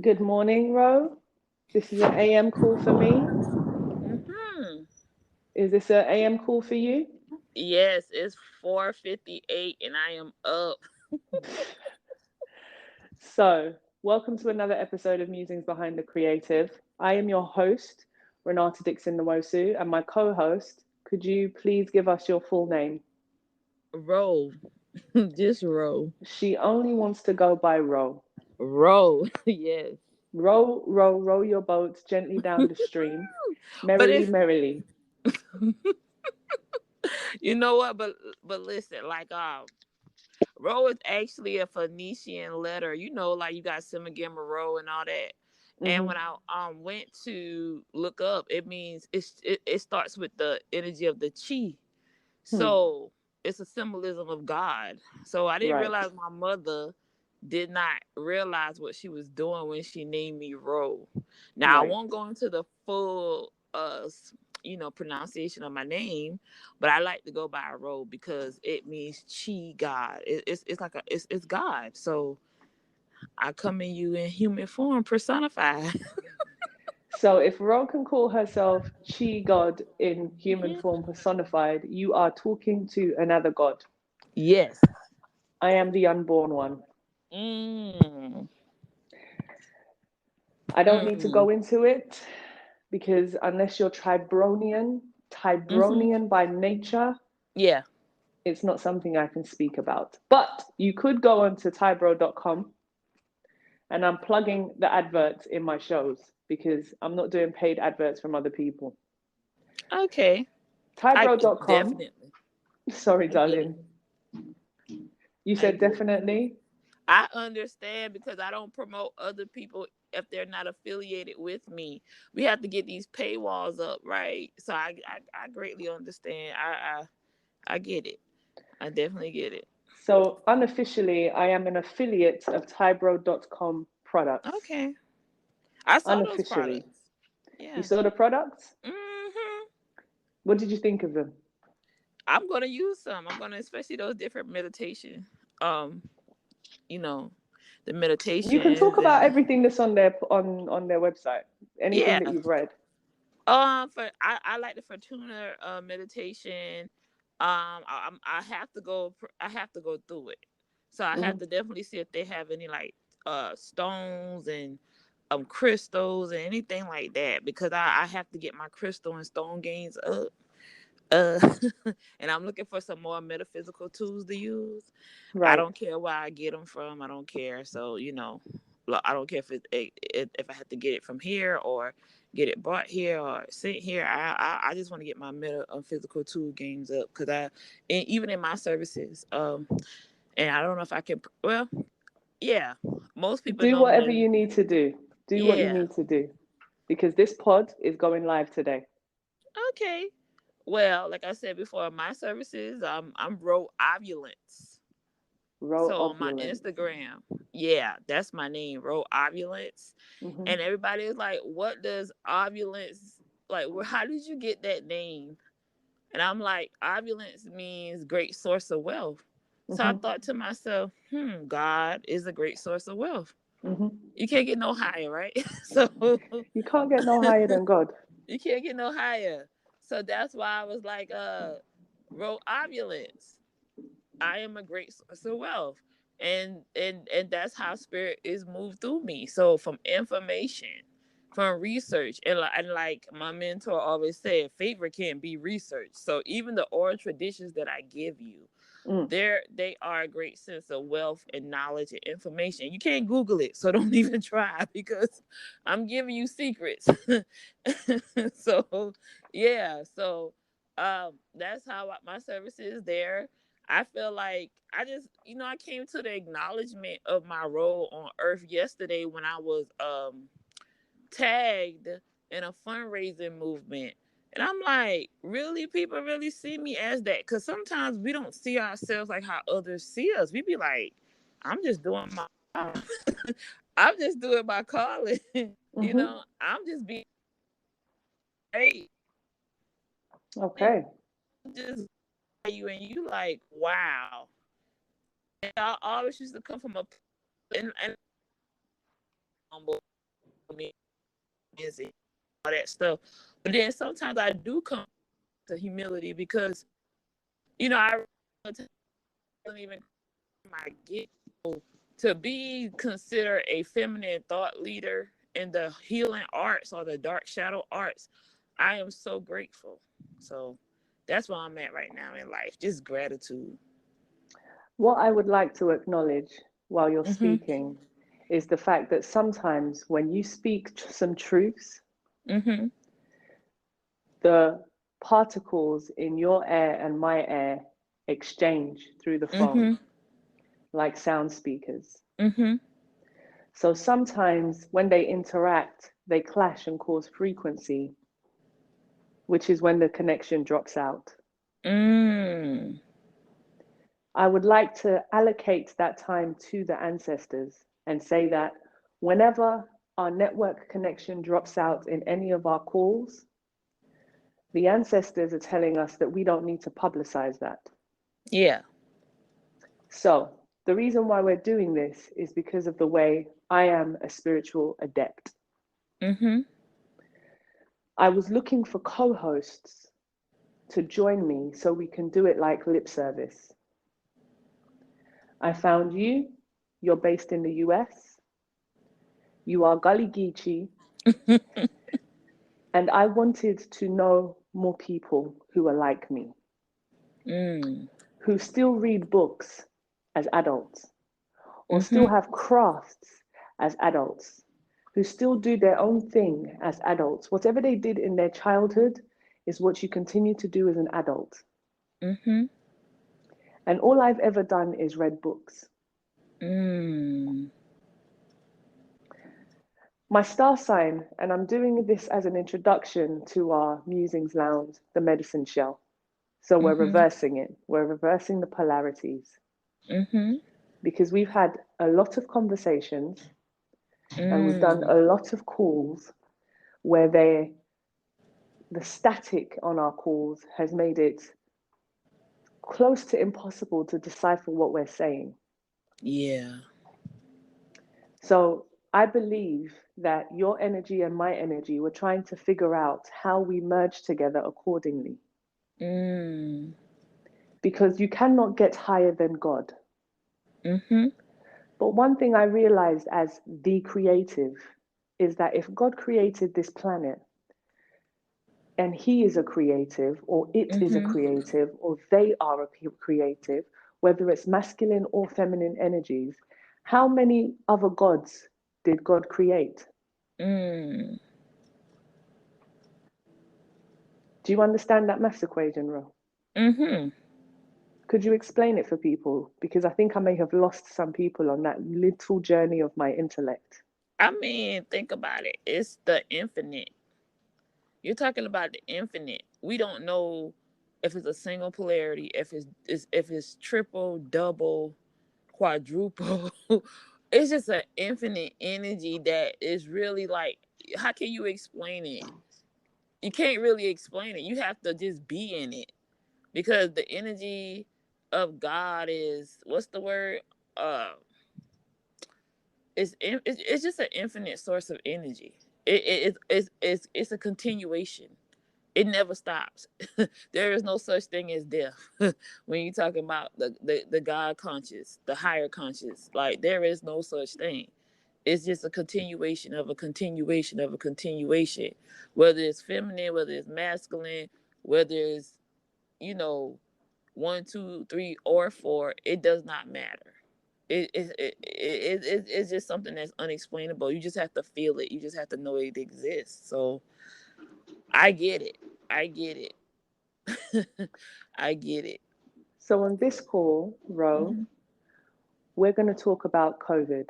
Good morning, Ro. This is an AM call for me. Hmm. Is this an AM call for you? Yes, it's 4:58 and I am up. Welcome to another episode of Musings Behind the Creative. I am your host, Renata Dixon Nwosu, and my co-host. Could you please give us your full name? Roll. Just roll. She only wants to go by Ro. Roll. Yes. Row, row, row your boat gently down the stream, But merrily, it's merrily. you know what, but listen, roll is actually a Phoenician letter. Like you got Semigamma row and all that. And when Hmm. I went to look up, it means it starts with the energy of the chi. Hmm. So it's a symbolism of God. So I didn't Right, realize my mother did not realize what she was doing when she named me Ro. Now I right. won't go into the full pronunciation of my name, but I like to go by Ro because it means chi God. It's like it's God. So I come in you in human form personified. So if Ro can call herself Chi God in human Yeah. form personified, you are talking to another God. Yes. I am the unborn one. Mm. I don't need to Mm. go into it because unless you're Mm-hmm. Tibronian by nature, Yeah. it's not something I can speak about. But you could go onto tybro.com, and I'm plugging the adverts in my shows because I'm not doing paid adverts from other people. Okay. I Tybro.com, definitely. sorry, I get it. darling. You I said get it. definitely. I understand because I don't promote other people if they're not affiliated with me. We have to get these paywalls up, right? So I greatly understand. I get it. I definitely get it. So unofficially, I am an affiliate of Tybro.com products. Okay. I saw those Unofficially. products. You Yeah. saw the products? Hmm. What did you think of them? I'm gonna use some. I'm gonna especially those different meditation. Um, you know, the You can talk meditations about and everything that's on their website. Anything that yeah. you've read. For I like the Fortuna meditation. I have to go. I have to go through it. So I have Hmm. to definitely see if they have any like stones and crystals and anything like that because I have to get my crystal and stone gains up. Uh, and I'm looking for some more metaphysical tools to use. I Right. don't care where I get them from. I don't care. So I don't care if I have to get it from here or get it bought here or sent here. I just want to get my physical tool games up because even in my services, and I don't know if I can. Well, yeah, most people Do know whatever me. you need to do. Do what you Yeah. need to do. Because this pod is going live today. Okay. Well, like I said before, my services, I'm Ro Ovulance. Row So on my opulence. Instagram, yeah, that's my name, Ro Ovulance. Hmm. And everybody is like, what does ovulance like? How did you get that name? And I'm like, opulence means great source of wealth. So I Hmm. thought to myself, God is a great source of wealth. Hmm. You can't get no higher, right? So You can't get no higher than God. you can't get no higher. So that's why I was like, Ro Opulence. I am a great source of wealth. And that's how spirit is moved through me. So from information, from research, and like my mentor always said, favor can't be research. So even the oral traditions that I give you, Mm. they are a great sense of wealth and knowledge and information. You can't Google it, so don't even try because I'm giving you secrets. So yeah, so that's how my service is there. I feel like I came to the acknowledgement of my role on earth yesterday when I was tagged in a fundraising movement. And I'm like, really? People really see me as that? Because sometimes we don't see ourselves like how others see us. We be like, I'm just doing my job. I'm just doing my calling. Hmm. I'm just being great. And Okay. just you and you like, wow. And I always used to come from a and humble me, and all that stuff. But then sometimes I do come to humility because, I don't even my get to be considered a feminine thought leader in the healing arts or the dark shadow arts. I am so grateful. So that's where I'm at right now in life. Just gratitude. What I would like to acknowledge while you're Mm-hmm. speaking is the fact that sometimes when you speak some truths, Mm-hmm. the particles in your air and my air exchange through the phone Mm-hmm. like sound speakers. Mm-hmm. So sometimes when they interact, they clash and cause frequency, which is when the connection drops out. Mm. I would like to allocate that time to the ancestors and say that whenever our network connection drops out in any of our calls, the ancestors are telling us that we don't need to publicize that. Yeah. So, the reason why we're doing this is because of the way I am a spiritual adept. Mm-hmm. I was looking for co hosts to join me so we can do it like lip service. I found you, you're based in the US, you are Guligi, and I wanted to know more people who are like me, Mm. who still read books as adults, or Mm-hmm. still have crafts as adults, who still do their own thing as adults. Whatever they did in their childhood is what you continue to do as an adult. Mm-hmm. And all I've ever done is read books. Mm. My star sign, and I'm doing this as an introduction to our Musings Lounge, the medicine shell. So we're Mm-hmm. reversing it. We're reversing the polarities Mm-hmm. because we've had a lot of conversations and we've done Mm. a lot of calls where the static on our calls has made it close to impossible to decipher what we're saying. Yeah. So I believe that your energy and my energy, we're trying to figure out how we merge together accordingly. Mm. Because you cannot get higher than God. Mm-hmm. But one thing I realized as the creative is that if God created this planet and he is a creative, or it is a Mm-hmm. creative, or they are a creative, whether it's masculine or feminine energies, how many other gods did God create? Mm. Do you understand that maths equation, Ro? Mm-hmm. Could you explain it for people? Because I think I may have lost some people on that little journey of my intellect. I mean, think about it. It's the infinite. You're talking about the infinite. We don't know if it's a single polarity, if it's triple, double, quadruple. It's just an infinite energy that is really like, how can you explain it? You can't really explain it. You have to just be in it because the energy of God is, what's the word? Uh, it's just an infinite source of energy. It's a continuation. It never stops. There is no such thing as death. When you talking about the God conscious, the higher conscious, like there is no such thing. It's just a continuation of a continuation of a continuation. Whether it's feminine, whether it's masculine, whether it's, you know, one, two, three, or four, it does not matter. It's just something that's unexplainable. You just have to feel it. You just have to know it exists. So I get it. I get it. I get it. So on this call, Ro, Mm-hmm. we're going to talk about COVID.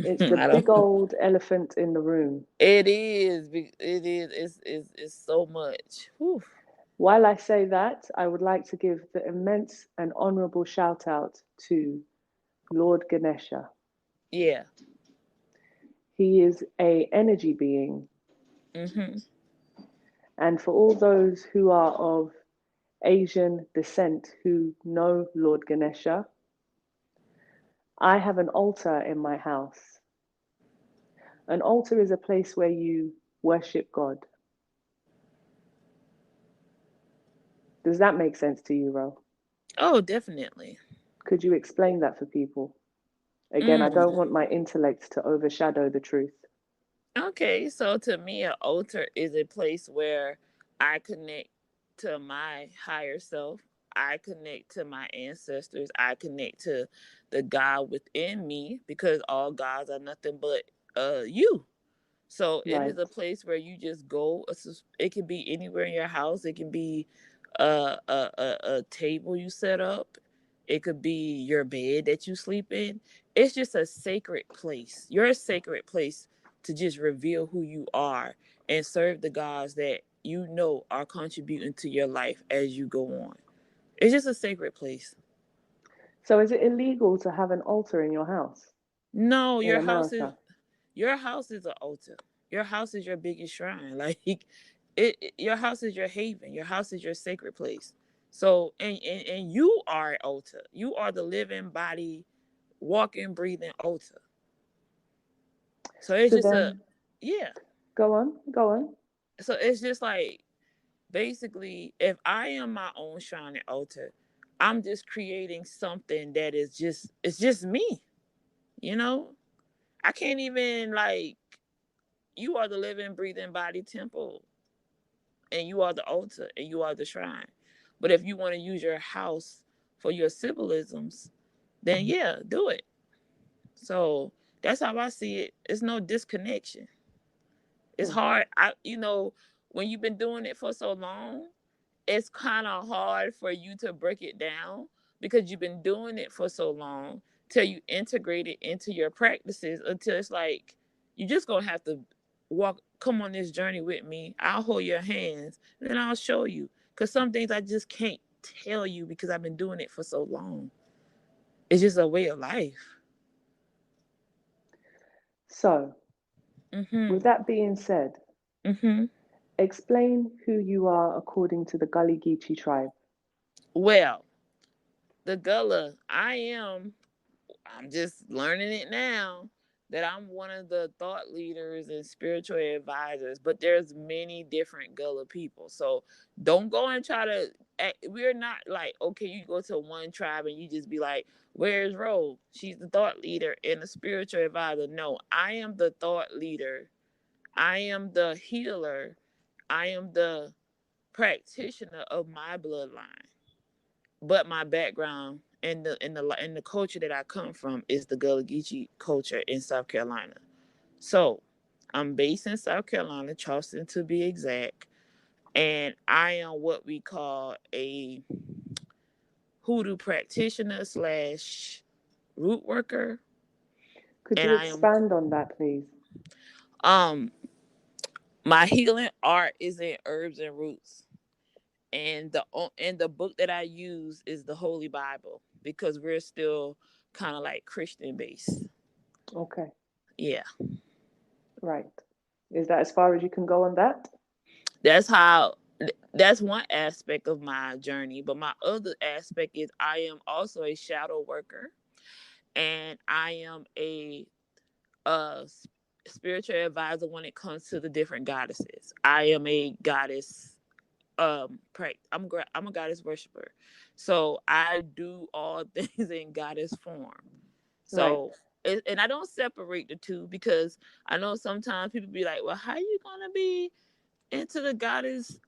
It's the I big don't. old elephant in the room. It is. It is. It's so much. Whew. While I say that, I would like to give the immense and honorable shout out to Lord Ganesha. Yeah. He is a energy being, Mm-hmm. and for all those who are of Asian descent who know Lord Ganesha, I have an altar in my house An altar is a place where you worship God. Does that make sense to you, Ro? Oh, definitely. Could you explain that for people? Again, I Mm. don't want my intellect to overshadow the truth. Okay, so to me, an altar is a place where I connect to my higher self. I connect to my ancestors. I connect to the God within me, because all gods are nothing but you. So it Right. is a place where you just go. It can be anywhere in your house. It can be a table you set up. It could be your bed that you sleep in. It's just a sacred place. You're a sacred place to just reveal who you are and serve the gods that you know are contributing to your life as you go on. It's just a sacred place. So is it illegal to have an altar in your house No, in your house is America? Your house is an altar. Your house is your biggest shrine. Like your house is your haven. Your house is your sacred place. So and you are an altar. You are the living body, walking, breathing altar. So it's So just a then, yeah. go on, go on. So it's just like basically if I am my own shrine and altar, I'm just creating something that is just it's just me. You know? I can't even like you are the living, breathing body temple, and you are the altar, and you are the shrine. But if you want to use your house for your symbolisms, then yeah, do it. So that's how I see it. It's no disconnection. It's Hmm. hard. When you've been doing it for so long, it's kind of hard for you to break it down because you've been doing it for so long till you integrate it into your practices until it's like you just gonna have to come on this journey with me. I'll hold your hands and then I'll show you, because some things I just can't tell you because I've been doing it for so long. It's just a way of life. So, with Mm-hmm. that being said, Mm-hmm. explain who you are according to the Guligi tribe. Well, the gullah I'm just learning it now that I'm one of the thought leaders and spiritual advisors, but there's many different Gullah people. So don't go and try to we're not like, okay, you go to one tribe and you just be like, where's Rose? She's the thought leader and the spiritual advisor. No, I am the thought leader. I am the healer. I am the practitioner of my bloodline, but my background and the culture that I come from is the Gullah culture in South Carolina. So I'm based in South Carolina, Charleston to be exact, and I am what we call a hoodoo practitioner slash root worker, Could and you I am expand on that, please? um my healing art is in herbs and roots. And the book that I use is the Holy Bible because we're still kind of like Christian based. Okay, Yeah, right. Is that as far as you can go on that? that's how. That's one aspect of my journey, but my other aspect is I am also a shadow worker, and I am a uh spiritual advisor when it comes to the different goddesses. I am a goddess I'm a goddess worshiper, so I do all things in goddess form. Right. So and I don't separate the two because I know sometimes people be like, well, how you gonna be into the goddess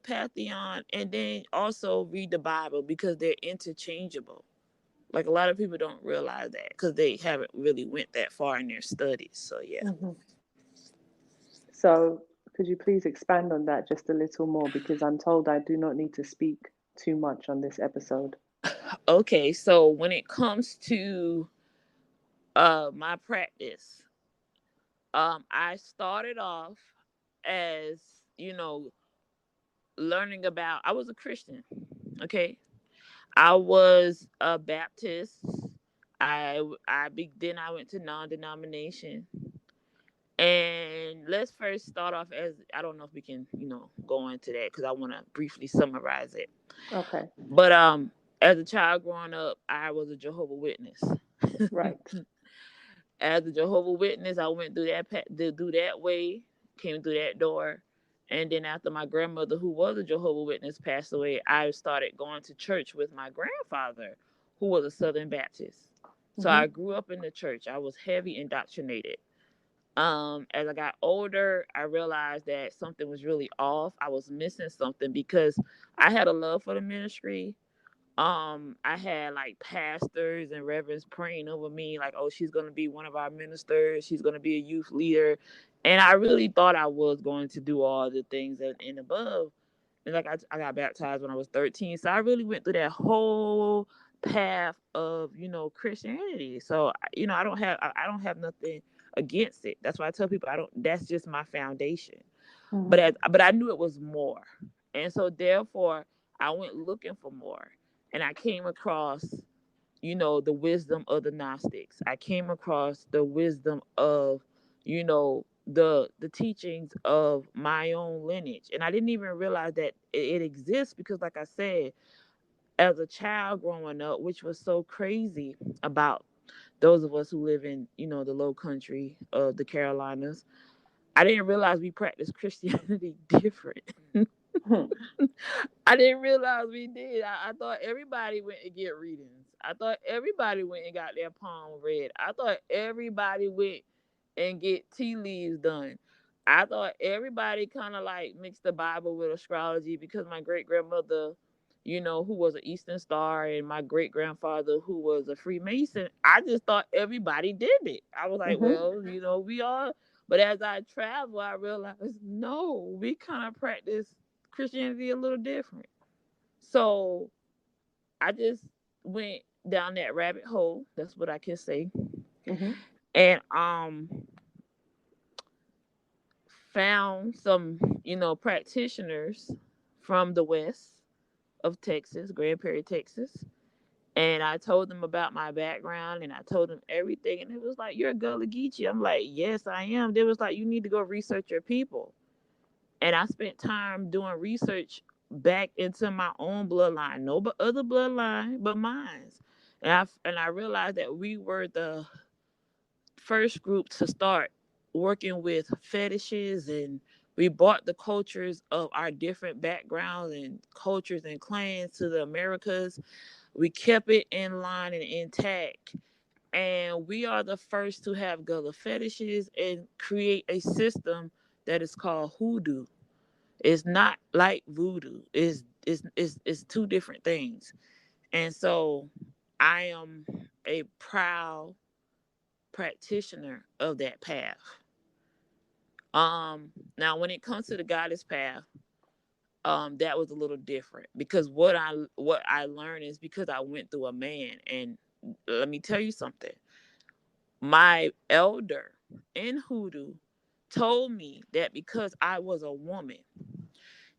pantheon and then also read the Bible, because they're interchangeable. Like a lot of people don't realize that because they haven't really went that far in their studies. So yeah. Hmm. So, could you please expand on that just a little more? Because I'm told I do not need to speak too much on this episode. Okay, so when it comes to my practice, I started off as, you know, learning about I was a Christian. Okay. I was a Baptist. Then I went to non-denomination. And let's first start off as I don't know if we can, go into that because I want to briefly summarize it. Okay. But as a child growing up, I was a Jehovah Witness. Right. As a Jehovah Witness, I went through that way, came through that door. And then after my grandmother, who was a Jehovah Witness, passed away, I started going to church with my grandfather, who was a Southern Baptist. So I grew up in the church. I was heavy indoctrinated. As I got older, I realized that something was really off. I was missing something because I had a love for the ministry. I had like pastors and reverends praying over me, like, oh, she's gonna be one of our ministers, she's gonna be a youth leader. And I really thought I was going to do all the things and above. And like I got baptized when I was 13. So I really went through that whole path of, Christianity. So I don't have nothing against it. That's why I tell people I don't that's just my foundation. But I knew it was more. And so therefore I went looking for more. And I came across, the wisdom of the Gnostics. I came across the wisdom of, the teachings of my own lineage. And I didn't even realize that it exists because, like I said, as a child growing up, which was so crazy about those of us who live in, the low country of the Carolinas, I didn't realize we practice Christianity different. I didn't realize we did. I thought everybody went to get readings. I thought everybody went and got their palm read. I thought everybody went and get tea leaves done. I thought everybody kind of like mixed the Bible with astrology because my great grandmother, who was an Eastern Star, and my great grandfather, who was a Freemason. I just thought everybody did it. I was like, well, we all. But as I travel, I realized no, we kind of practice Christianity a little different. So I just went down that rabbit hole. That's what I can say. And found some, practitioners from the west of Texas, Grand Prairie, Texas. And I told them about my background and I told them everything. And it was like, you're a Guligi. I'm like, yes, I am. They was like, you need to go research your people. And I spent time doing research back into my own bloodline, no but other bloodline, but mine. And I realized that we were the first group to start working with fetishes, and we brought the cultures of our different backgrounds and cultures and clans to the Americas. We kept it in line and intact. And we are the first to have gullah fetishes and create a system that is called hoodoo. It's not like voodoo. It's two different things. And so I am a proud practitioner of that path. Now when it comes to the goddess path, that was a little different because what I learned is because I went through a man. And let me tell you something. My elder in hoodoo told me that because I was a woman,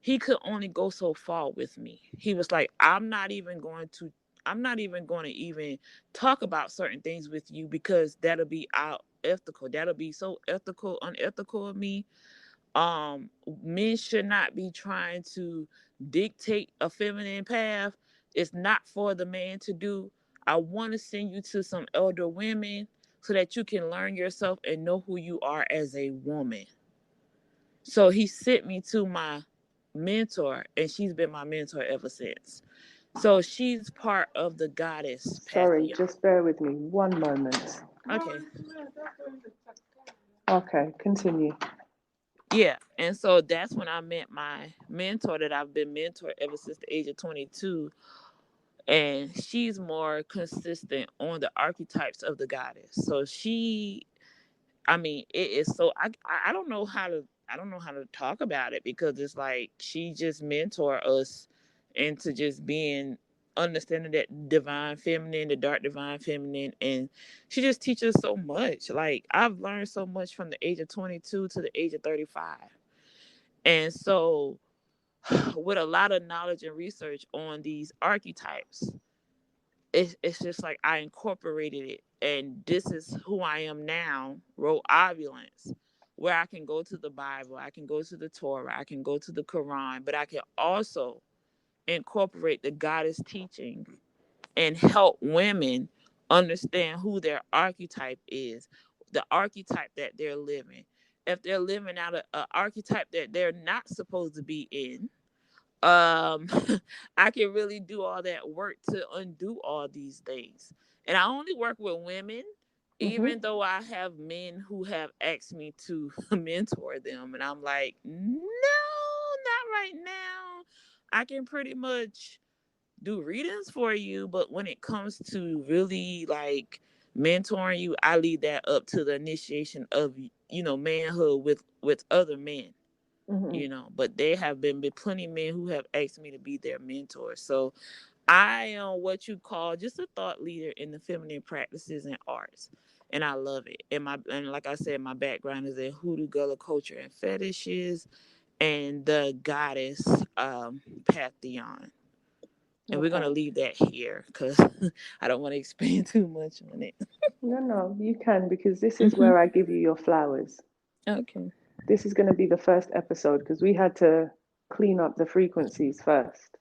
he could only go so far with me. He was like, I'm not even going to even talk about certain things with you because that'll be out ethical. That'll be so ethical, unethical of me. Men should not be trying to dictate a feminine path. It's not for the man to do. I want to send you to some elder women so that you can learn yourself and know who you are as a woman. So he sent me to my mentor, and she's been my mentor ever since. So she's part of the goddess Sorry, pantheon. just bear with me one moment. Okay. Okay, continue. Yeah. And so that's when I met my mentor that I've been mentored ever since the age of 22. And she's more consistent on the archetypes of the goddess. So it is so I don't know how to talk about it because it's like she just mentor us into just being understanding that divine feminine, the dark divine feminine, and she just teaches so much. Like I've learned so much from the age of 22 to the age of 35. And so with a lot of knowledge and research on these archetypes, it's just like I incorporated it, and this is who I am now, wrote Ovulance, where I can go to the Bible, I can go to the Torah, I can go to the Quran, but I can also incorporate the goddess teaching and help women understand who their archetype is, the archetype that they're living. If they're living out an archetype that they're not supposed to be in, um I can really do all that work to undo all these things. And I only work with women, Mm-hmm. even though I have men who have asked me to mentor them, and I'm like, no, not right now. I can pretty much do readings for you, but when it comes to really like mentoring you, I leave that up to the initiation of, manhood with other men. Mm-hmm. But there have been plenty of men who have asked me to be their mentor. So I am what you call just a thought leader in the feminine practices and arts, and I love it. And like I said, my background is in hoodoo, gullah culture, and fetishes, and the goddess pantheon. And we're gonna Okay. leave that here because I don't want to expand too much on it. No, no, you can, because this is Hmm. where I give you your flowers. Okay. This is going to be the first episode because we had to clean up the frequencies first.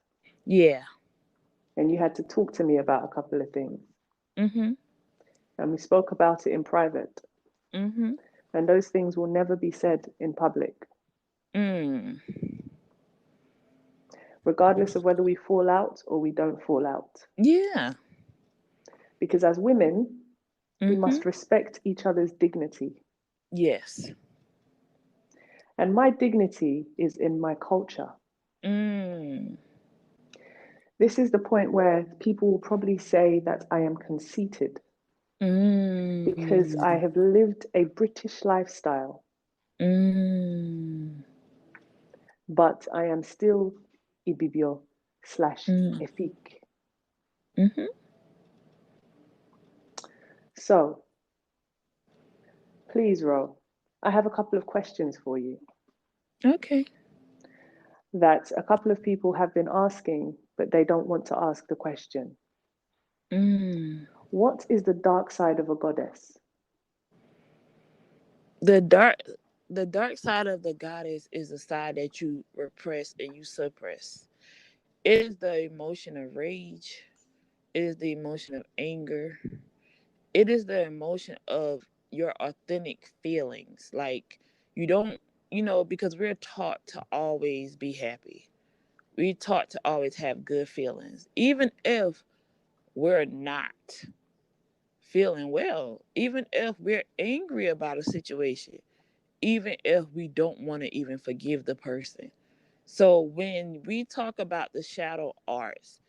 Yeah. And you had to talk to me about a couple of things. Mhm. And we spoke about it in private. Mhm. And those things will never be said in public, Mm. regardless of whether we fall out or we don't fall out. Yeah. Because as women, we Mhm. must respect each other's dignity. Yes. And my dignity is in my culture. Mm. This is the point where people will probably say that I am conceited because I Mm. have lived a British lifestyle, Mm. but I am still Ibibio slash Mm. Efik. Mhm. So please, Ro, I have a couple of questions for you Okay. that a couple of people have been asking, but they don't want to ask the question. Mm. What is the dark side of a goddess? The dark the dark side of the goddess is the side that you repress and you suppress. It is the emotion of rage. It is the emotion of anger. It is the emotion of your authentic feelings. Like you don't, because we're taught to always be happy. We're taught to always have good feelings. Even if we're not feeling well, even if we're angry about a situation, even if we don't want to even forgive the person. So when we talk about the shadow arts,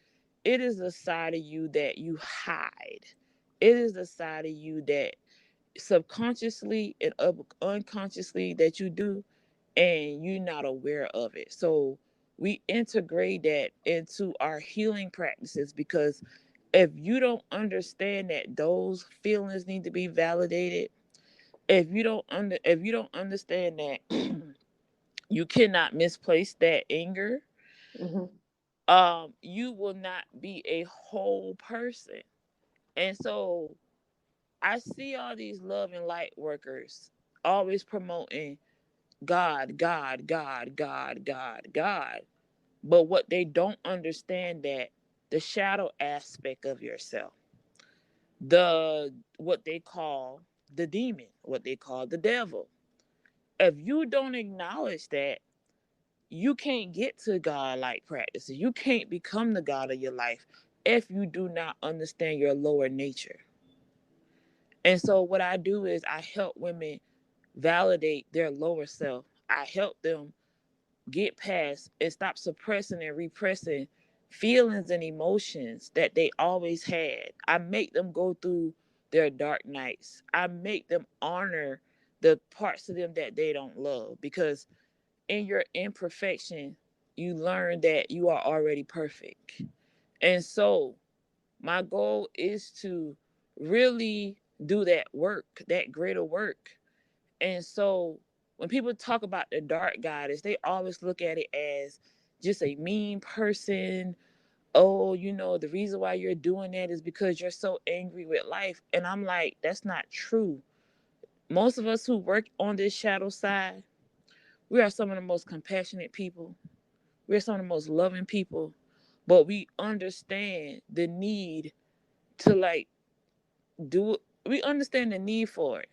it is the side of you that you hide. It is the side of you that subconsciously and unconsciously that you do, and you're not aware of it. So we integrate that into our healing practices, because if you don't understand that those feelings need to be validated, if you don't understand that you cannot misplace that anger, Mm-hmm. you will not be a whole person. And so I see all these love and light workers always promoting God, God, God, God, God, God. But what they don't understand, that the shadow aspect of yourself, the what they call the demon, what they call the devil. If you don't acknowledge that, you can't get to God like practices. You can't become the God of your life if you do not understand your lower nature. And so what I do is I help women validate their lower self. I help them get past and stop suppressing and repressing feelings and emotions that they always had. I make them go through their dark nights. I make them honor the parts of them that they don't love, because in your imperfection, you learn that you are already perfect. And so my goal is to really do that work, that greater work. And so when people talk about the dark goddess, they always look at it as just a mean person. Oh, the reason why you're doing that is because you're so angry with life. And I'm like, that's not true. Most of us who work on this shadow side, we are some of the most compassionate people. We're some of the most loving people. But we understand the need to like do we understand the need for it.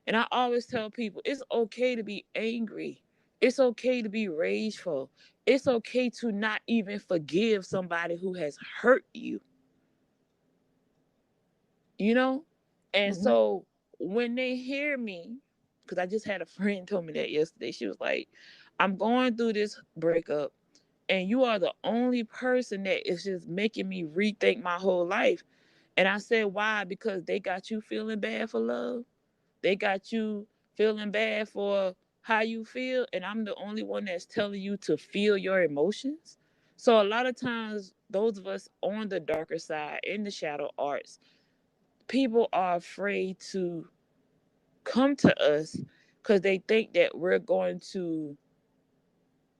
And I always tell people it's okay to be angry. It's okay to be rageful. It's okay to not even forgive somebody who has hurt you, you know? And Mm-hmm. so when they hear me, because I just had a friend told me that yesterday, she was like, I'm going through this breakup, and you are the only person that is just making me rethink my whole life. And I said, why? Because they got you feeling bad for love. They got you feeling bad for how you feel, and I'm the only one that's telling you to feel your emotions. So a lot of times, those of us on the darker side, in the shadow arts, people are afraid to come to us because they think that we're going to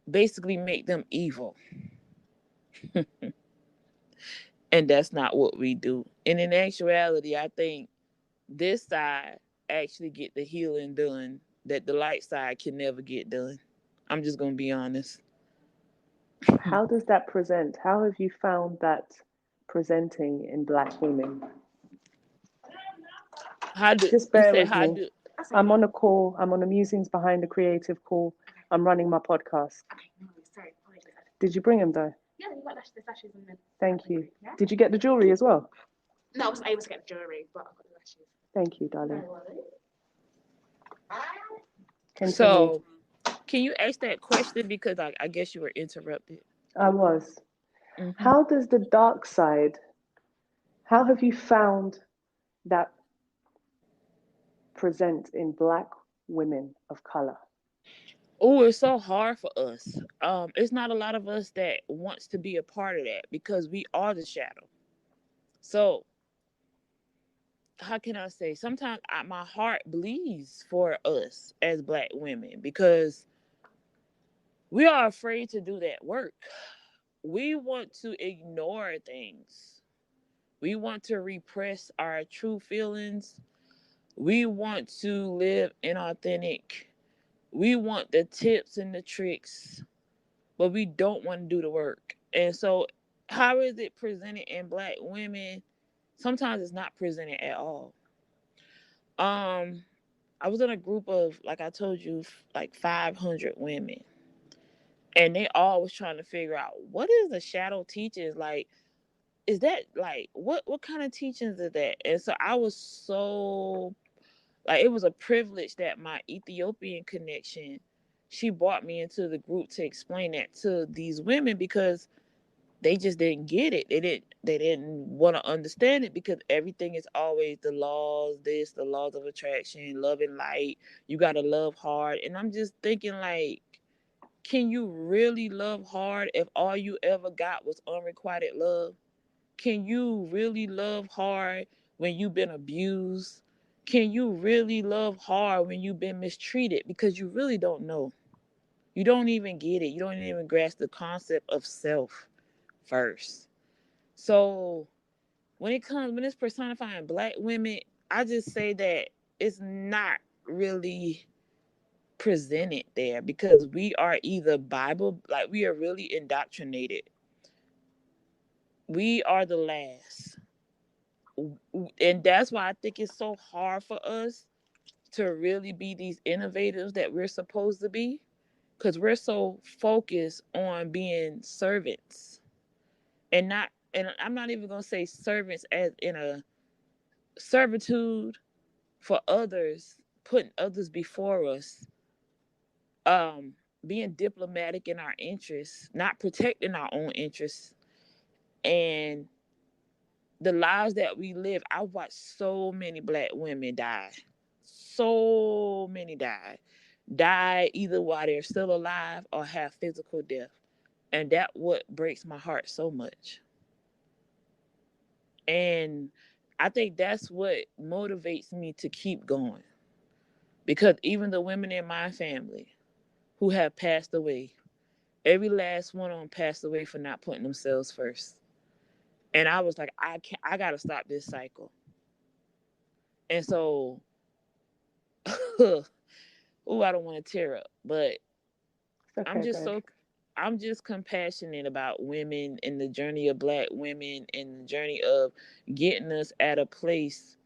basically make them evil. And that's not what we do. And in actuality, I think this side actually get the healing done that the light side can never get done. I'm just gonna be honest. How does that present? How have you found that presenting in Black women? How do Just you bear say with how me. do I'm on a call. I'm on a Musings Behind the Creative call. I'm running my podcast. Did you bring him though? Yeah, you got the lashes and then. Thank you. Did you get the jewelry as well? No, I wasn't able to get the jewelry, but I got the lashes. Thank you, darling. Continue. so? Can you ask that question because I guess you were interrupted. I was. Hmm. How does the dark side, how have you found that present in Black women of color? Oh, it's so hard for us. It's not a lot of us that wants to be a part of that because we are the shadow. So how can I say? Sometimes my heart bleeds for us as Black women because we are afraid to do that work. We want to ignore things. We want to repress our true feelings. We want to live inauthentic. We want the tips and the tricks, but we don't want to do the work. And so, how is it presented in Black women? Sometimes it's not presented at all. Um, I was in a group of, like I told you, like 500 women, and they all was trying to figure out what is the shadow teachings like. Is that like what kind of teachings is that? And so I was so like it was a privilege that my Ethiopian connection, she brought me into the group to explain that to these women because they just didn't get it. They didn't want to understand it because everything is always the laws, this, the laws of attraction, love and light. You gotta love hard. And I'm just thinking like, can you really love hard if all you ever got was unrequited love? Can you really love hard when you've been abused? Can you really love hard when you've been mistreated? Because you really don't know. You don't even get it. You don't even grasp the concept of self first. So when it's personifying Black women, I just say that it's not really presented there because we are either Bible, like we are really indoctrinated. We are the last. And that's why I think it's so hard for us to really be these innovators that we're supposed to be because we're so focused on being servants and I'm not even going to say servants as in a servitude for others, putting others before us, um being diplomatic in our interests, not protecting our own interests. And the lives that we live, I watched so many Black women die. So many die either while they're still alive or have physical death. And that what breaks my heart so much. And I think that's what motivates me to keep going. Because even the women in my family who have passed away, every last one of them passed away for not putting themselves first. And I was like, I gotta stop this cycle. And so oh, I don't want to tear up, but It's I'm okay, just babe. so I'm just compassionate about women and the journey of Black women and the journey of getting us at a place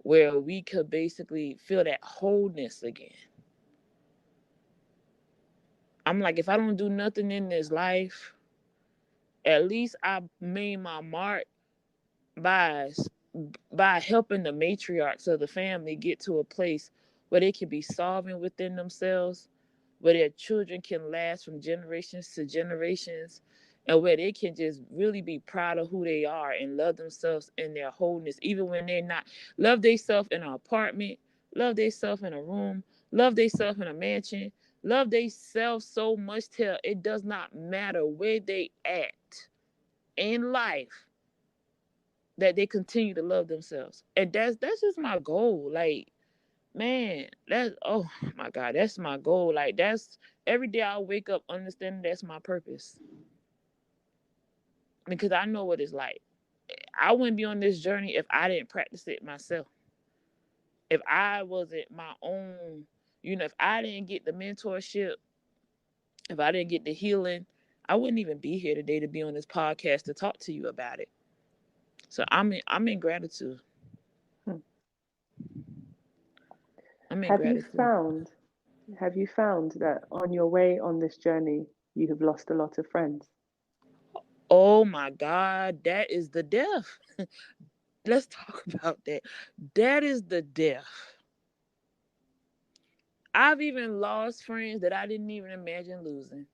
where we could basically feel that wholeness again. I'm like, if I don't do nothing in this life, at least I made my mark by helping the matriarchs of the family get to a place where they can be solving within themselves, where their children can last from generations to generations, and where they can just really be proud of who they are and love themselves in their wholeness, even when they're not. Love themselves in an apartment, love themselves in a room, love themselves in a mansion, love themselves so much till it does not matter where they at in life, that they continue to love themselves. And that's just my goal. Like, man, that's, oh my God, that's my goal. Like, that's every day I wake up understanding that's my purpose. Because I know what it's like. I wouldn't be on this journey if I didn't practice it myself. If I wasn't my own, if I didn't get the mentorship, if I didn't get the healing, I wouldn't even be here today to be on this podcast to talk to you about it. So I'm in gratitude. Hmm. I'm in Have gratitude. have you found that on your way on this journey, you have lost a lot of friends? Oh my God, that is the death. Let's talk about that. That is the death. I've even lost friends that I didn't even imagine losing.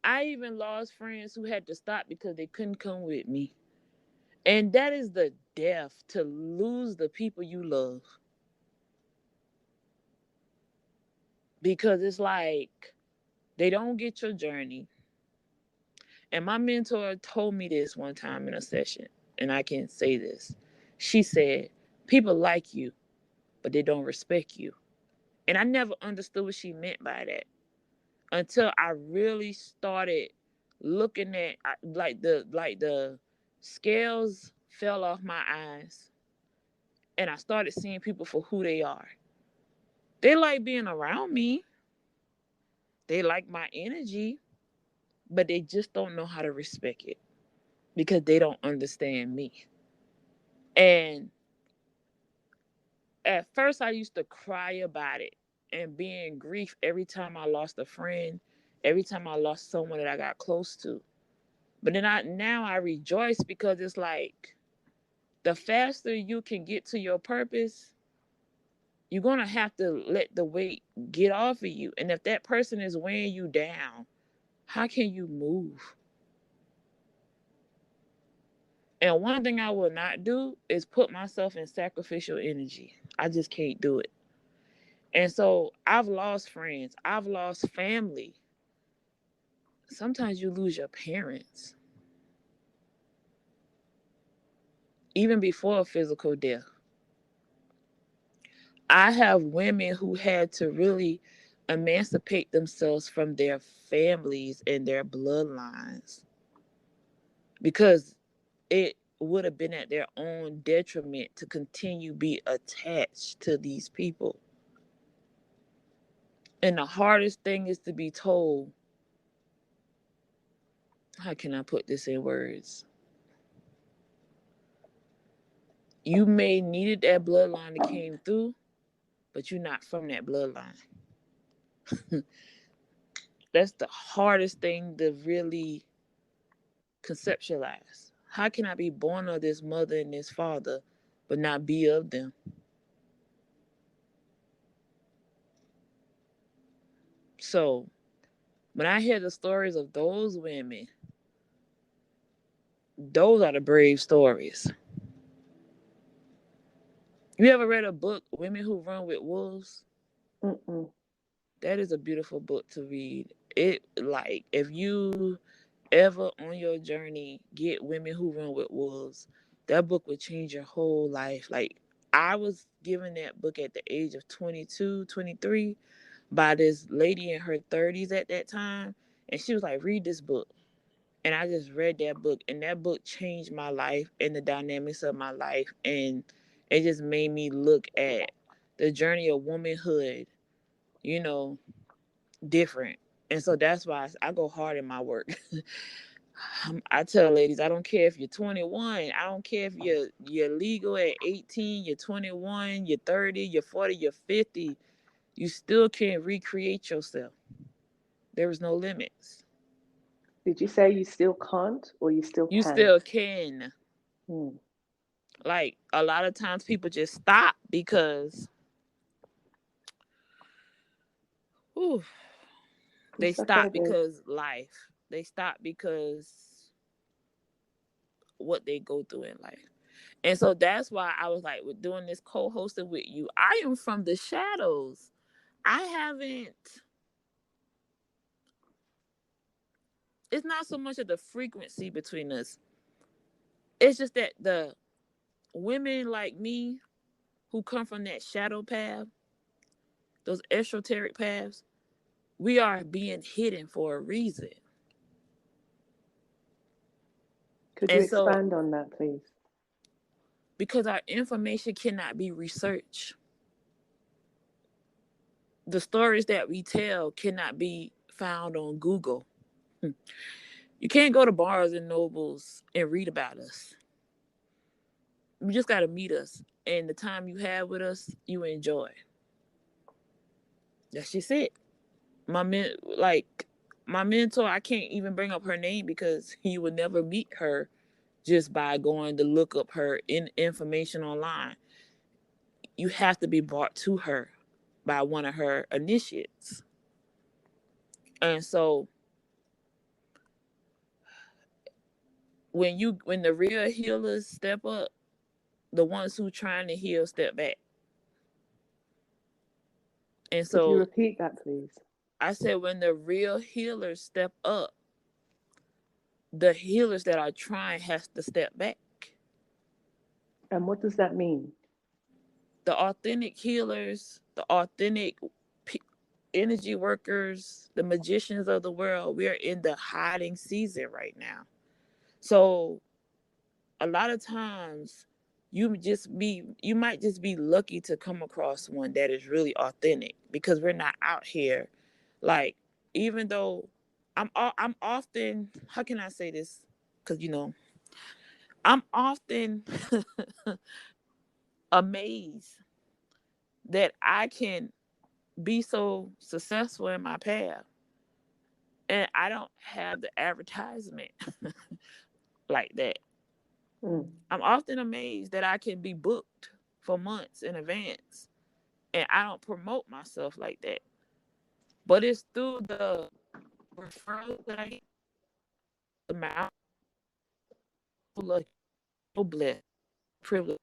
I even lost friends who had to stop because they couldn't come with me. And that is the death, to lose the people you love. Because it's like they don't get your journey. And my mentor told me this one time in a session, and I can say this. She said, people like you, but they don't respect you. And I never understood what she meant by that until I really started looking at, like the scales fell off my eyes, and I started seeing people for who they are. They like being around me. They like my energy, but they just don't know how to respect it because they don't understand me. And at first I used to cry about it and be in grief every time I lost a friend, every time I lost someone that I got close to. But then now I rejoice because it's like the faster you can get to your purpose, you're going to have to let the weight get off of you. And if that person is weighing you down, how can you move? And one thing I will not do is put myself in sacrificial energy. I just can't do it. And so I've lost friends. I've lost family. Sometimes you lose your parents, even before a physical death. I have women who had to really emancipate themselves from their families and their bloodlines because it would have been at their own detriment to continue be attached to these people. And the hardest thing is to be told, how can I put this in words? You may needed that bloodline that came through, but you're not from that bloodline. That's the hardest thing to really conceptualize. How can I be born of this mother and this father, but not be of them? So when I hear the stories of those women, those are the brave stories. You ever read a book, Women Who Run with Wolves? Mm-mm. That is a beautiful book to read. It, like, if you ever on your journey get Women Who Run with Wolves, that book would change your whole life. Like, I was given that book at the age of 22, 23 by this lady in her 30s at that time. And she was like, read this book. And I just read that book. And that book changed my life and the dynamics of my life. And it just made me look at the journey of womanhood, you know, different. And so that's why I go hard in my work. I tell ladies, I don't care if you're 21. I don't care if you're legal at 18, you're 21, you're 30, you're 40, you're 50. You still can't recreate yourself. There is no limits. Did you say you still can't or you still You can? still can. Hmm. Like a lot of times people just stop because whew, they It's okay, stop babe. because life. They stop because what they go through in life. And so that's why I was like, with doing this co-hosting with you, I am from the shadows. I haven't, it's not so much of the frequency between us. It's just that the women like me who come from that shadow path, those esoteric paths, we are being hidden for a reason. Could you And so, expand on that, please? because our information cannot be researched, the stories that we tell cannot be found on Google. You can't go to Barnes and Nobles and read about us. You just got to meet us. And the time you have with us, you enjoy. That's just it. My mentor, I can't even bring up her name because you would never meet her just by going to look up her information online. You have to be brought to her by one of her initiates. And so when the real healers step up, the ones who trying to heal step back. And Could you so repeat that, please? I said, when the real healers step up, the healers that are trying has to step back. And what does that mean? The authentic healers, the authentic energy workers, the magicians of the world, we are in the hiding season right now. So a lot of times you might just be lucky to come across one that is really authentic, because we're not out here like, even though I'm often, how can I say this, because I'm often amazed that I can be so successful in my path and I don't have the advertisement like that. Mm. I'm often amazed that I can be booked for months in advance and I don't promote myself like that. But it's through the referrals that I get, the amount of lucky, so blessed, privileged.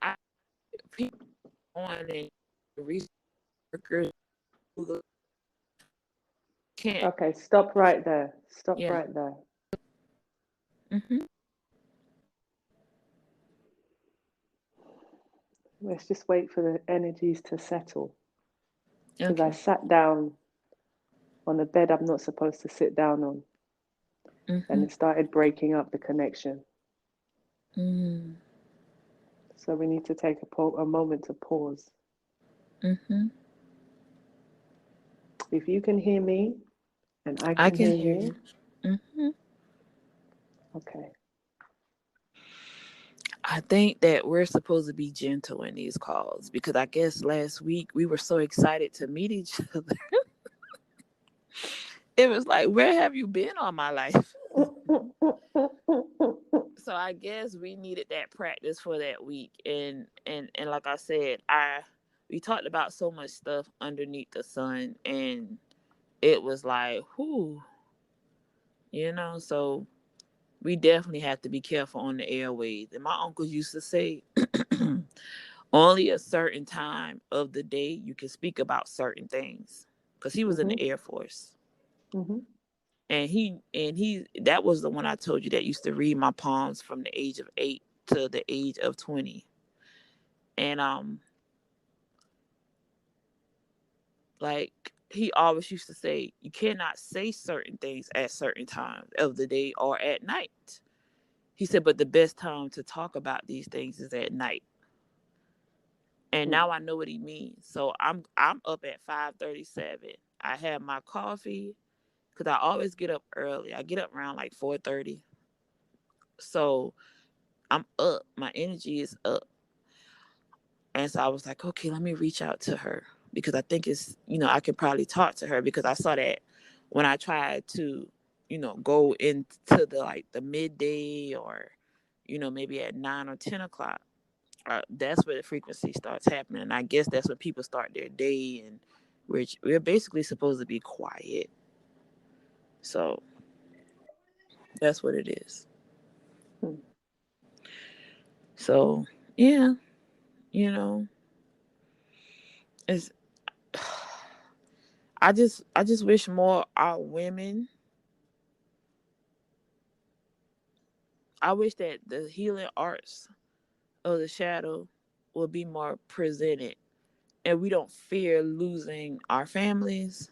I people on and research workers who can't. Okay, stop right there. Stop Yeah. right there. Mm-hmm. Let's just wait for the energies to settle. Because I Okay. sat down on a bed I'm not supposed to sit down on, and Mm-hmm. it started breaking up the connection. Mm. So we need to take a moment to pause. Mm-hmm. If you can hear me and I I can can hear hear you. you, Mm-hmm. okay. I think that we're supposed to be gentle in these calls, because I guess last week we were so excited to meet each other. It was like, where have you been all my life? So I guess we needed that practice for that week. And like I said, we talked about so much stuff underneath the sun, and it was like, whoo, so we definitely have to be careful on the airways. And my uncle used to say, only a certain time of the day you can speak about certain things, because he was in Mm-hmm. the Air Force. Mm-hmm. And he that was the one I told you that used to read my palms from the age of 8 to the age of 20. And like, he always used to say, you cannot say certain things at certain times of the day or at night. He said, but the best time to talk about these things is at night. And now I know what he means. So I'm up at 5:37. I have my coffee. because I always get up early. I get up around like 4:30. So I'm up. My energy is up. And so I was like, okay, let me reach out to her because I think it's, I can probably talk to her because I saw that when I tried to, go into the midday or, maybe at 9 or 10 o'clock, that's where the frequency starts happening. And I guess that's when people start their day, and we're basically supposed to be quiet. So that's what it is. Hmm. So yeah, you know, it's I just wish more our women. I wish that the healing arts of the shadow would be more presented, and we don't fear losing our families,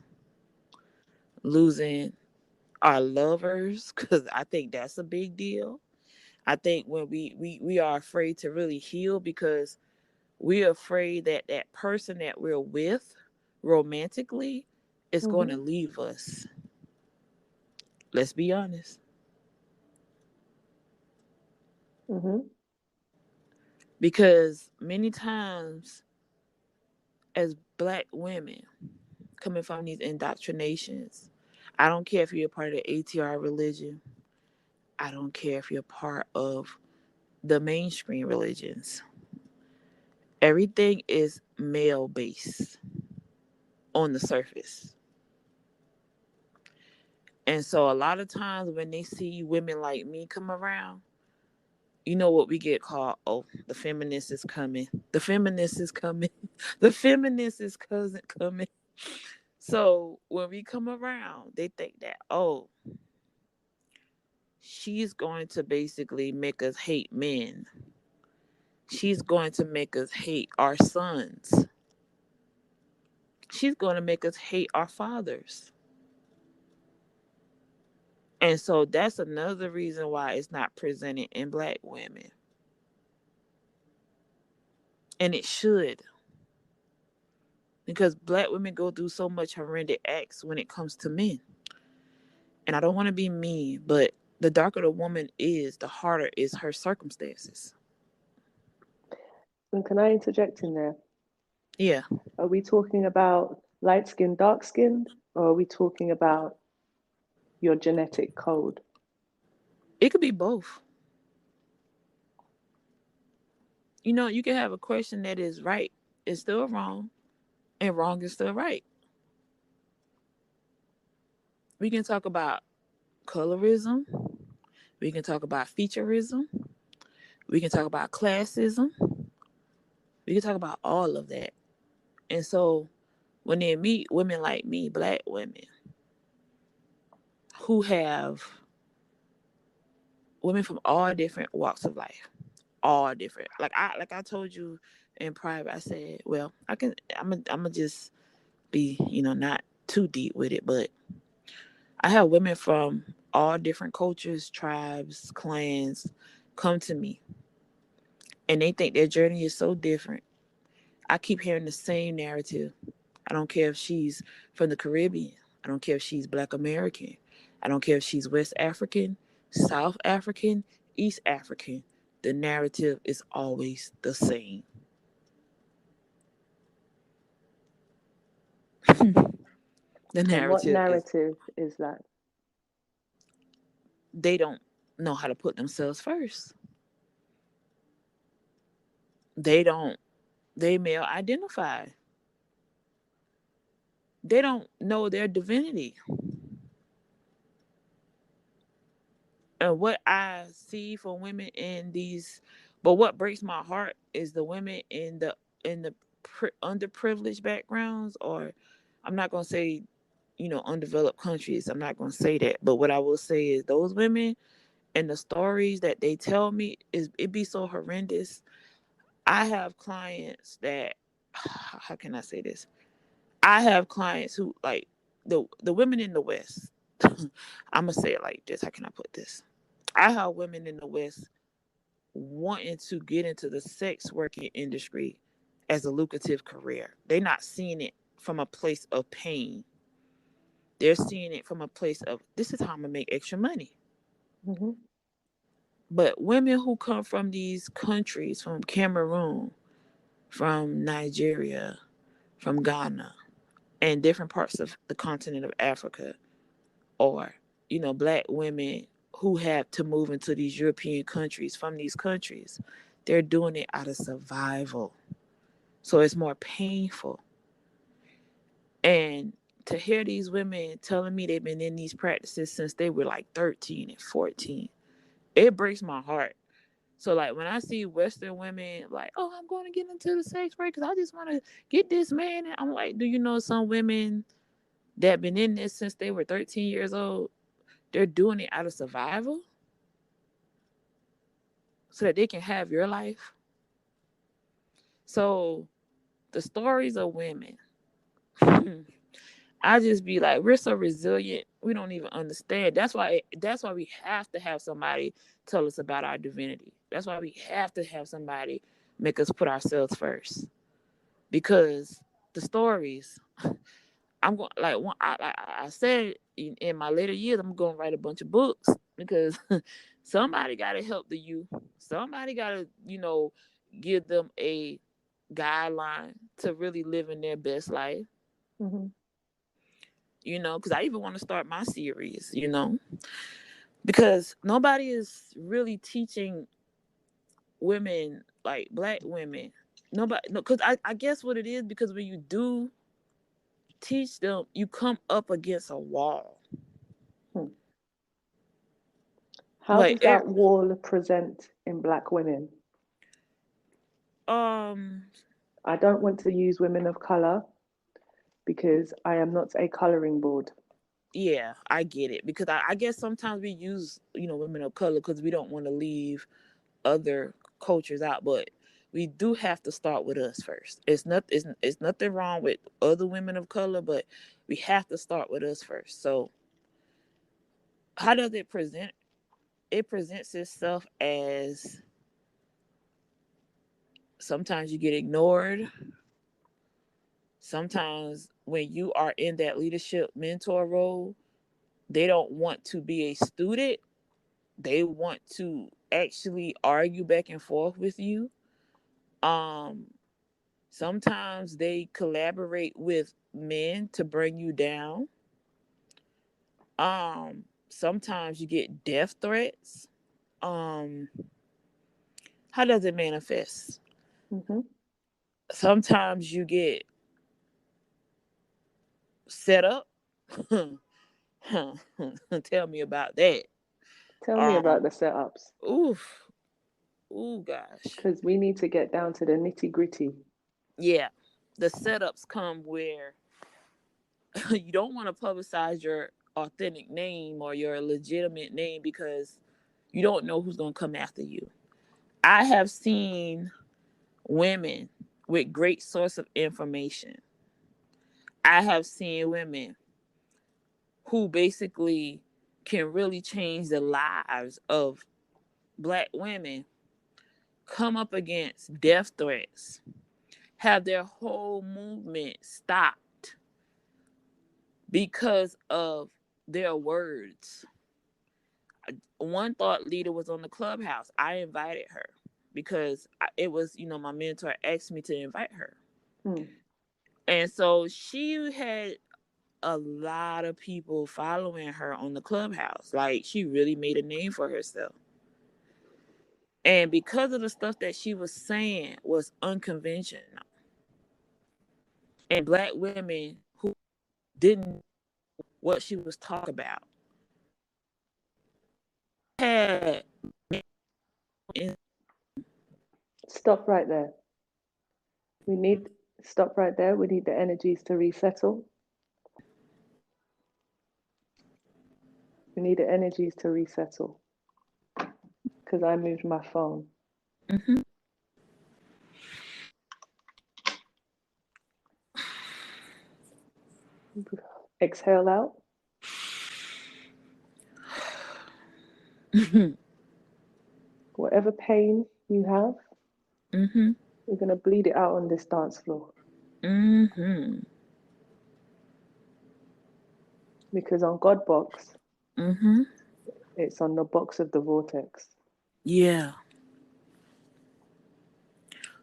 losing our lovers, because I think that's a big deal. I think when we are afraid to really heal because we're afraid that that person that we're with romantically is going to Mm-hmm. leave us. Let's be honest. Mm-hmm. Because many times as black women coming from these indoctrinations, I don't care if you're a part of the ATR religion, I don't care if you're part of the mainstream religions. Everything is male based on the surface. And so a lot of times when they see women like me come around, you know what we get called? Oh, the feminist is coming. The feminist is coming. The feminist is cousin coming. So when we come around, they think that, oh, she's going to basically make us hate men. She's going to make us hate our sons. She's going to make us hate our fathers. And so that's another reason why it's not presented in black women. And it should. Because black women go through so much horrendous acts when it comes to men. And I don't want to be mean, but the darker the woman is, the harder is her circumstances. And can I interject in there? Yeah. Are we talking about light skinned, dark skinned, or are we talking about your genetic code? It could be both. You can have a question that is right is still wrong, and wrong is still right. We can talk about colorism. We can talk about featureism. We can talk about classism. We can talk about all of that. And so when they meet women like me, black women, who have women from all different walks of life, all different. Like I told you in private, I said, well, I'm gonna just be, not too deep with it, but I have women from all different cultures, tribes, clans come to me, and they think their journey is so different. I keep hearing the same narrative. I don't care if she's from the Caribbean. I don't care if she's Black American. I don't care if she's West African, South African, East African. The narrative is always the same. The And what narrative is narrative is that? they don't know how to put themselves first. They don't, they male identify. They don't know their divinity. And what I see for women in these, but what breaks my heart is the women in the underprivileged backgrounds, or I'm not gonna say, undeveloped countries. I'm not gonna say that, but what I will say is those women and the stories that they tell me is it be so horrendous. I have clients that, how can I say this? I have clients who like the women in the West. I'm gonna say it like this. How can I put this? I have women in the West wanting to get into the sex working industry as a lucrative career. They're not seeing it from a place of pain. They're seeing it from a place of, this is how I'm gonna make extra money. Mm-hmm. But women who come from these countries, from Cameroon, from Nigeria, from Ghana, and different parts of the continent of Africa, or, Black women who have to move into these European countries from these countries, they're doing it out of survival. So it's more painful. And to hear these women telling me they've been in these practices since they were like 13 and 14, it breaks my heart. So like when I see Western women like, oh, I'm going to get into the sex work because I just want to get this man, and I'm like, do you know some women that been in this since they were 13 years old? They're doing it out of survival so that they can have your life. So the stories of women, I just be like, we're so resilient. We don't even understand. That's why we have to have somebody tell us about our divinity. That's why we have to have somebody make us put ourselves first. Because the stories, I'm going, like I said in my later years, I'm going to write a bunch of books because somebody got to help the youth. Somebody got to, give them a guideline to really live in their best life. Mm-hmm. Because I even want to start my series, because nobody is really teaching women, like Black women. Nobody, no, because I guess what it is, because when you do teach them, you come up against a wall. How does that wall present in Black women? I don't want to use women of color because I am not a coloring board. Yeah, I get it, because I guess sometimes we use women of color because we don't want to leave other cultures out, but we do have to start with us first. It's nothing wrong with other women of color, but we have to start with us first. So how does it present? It presents itself as sometimes you get ignored. Sometimes when you are in that leadership mentor role, they don't want to be a student. They want to actually argue back and forth with you. Sometimes they collaborate with men to bring you down. Sometimes you get death threats. How does it manifest? Mm-hmm. Sometimes you get set up. Tell me about that. Tell me about the setups. Ooh, gosh. Because we need to get down to the nitty gritty. Yeah, the setups come where you don't want to publicize your authentic name or your legitimate name because you don't know who's going to come after you. I have seen women with great source of information. I have seen women who basically can really change the lives of Black women come up against death threats, have their whole movement stopped because of their words. One thought leader was on the Clubhouse. I invited her because it was, my mentor asked me to invite her. And so she had a lot of people following her on the Clubhouse. Like, she really made a name for herself. And because of the stuff that she was saying was unconventional. And Black women who didn't know what she was talking about had. Stop right there. Stop right there. We need the energies to resettle. We need the energies to resettle. Because I moved my phone. Mm-hmm. Exhale out. Whatever pain you have, you're going to bleed it out on this dance floor. Because on God box, Mm-hmm. it's on the box of the vortex. Yeah.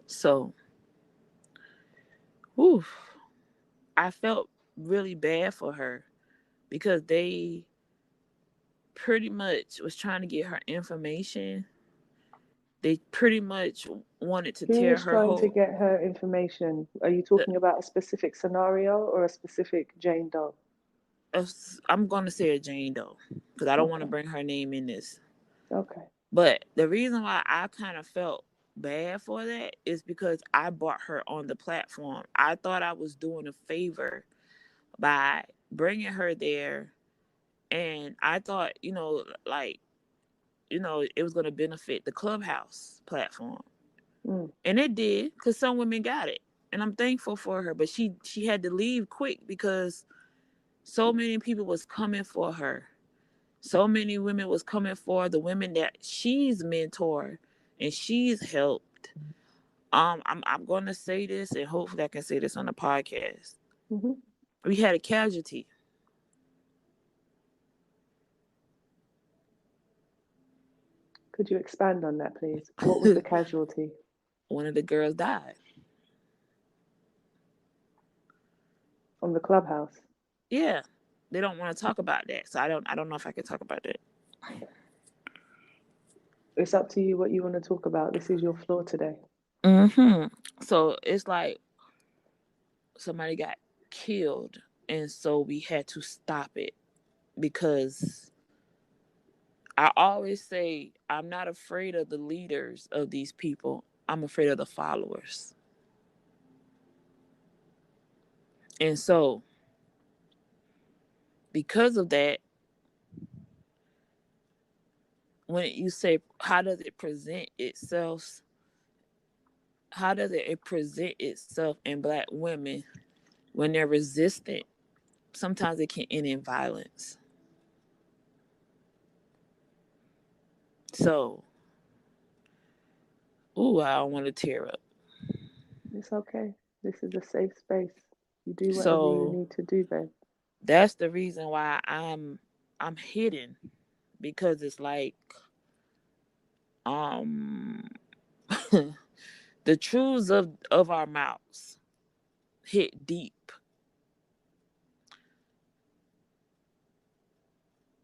So, whew, I felt really bad for her because they pretty much was trying to get her information. They pretty much wanted to Who tear was her trying to whole. get her information? Are you The, talking about a specific scenario or a specific Jane Doe? I'm going to say a Jane Doe because I don't want to Okay. bring her name in this. Okay. But the reason why I kind of felt bad for that is because I brought her on the platform. I thought I was doing a favor by bringing her there. And I thought, like, it was going to benefit the Clubhouse platform. Mm. And it did because some women got it. And I'm thankful for her. But she had to leave quick because so many people was coming for her. So many women was coming for the women that she's mentored and she's helped. I'm gonna say this, and hopefully I can say this on the podcast. Mm-hmm. We had a casualty. Could you expand on that, please? What was the casualty? One of the girls died. On the Clubhouse? Yeah, they don't want to talk about that, so I don't know if I can talk about that. It's up to you what you want to talk about. This is your floor today. So it's like somebody got killed, and so we had to stop it because I always say I'm not afraid of the leaders of these people. I'm afraid of the followers. And so, because of that, when you say, how does it present itself? How does it present itself in Black women when they're resistant? Sometimes it can end in violence. So, I don't want to tear up. It's okay. This is a safe space. You do whatever you So need to do, babe. that's the reason why I'm hidden, because it's like um the truths of our mouths hit deep.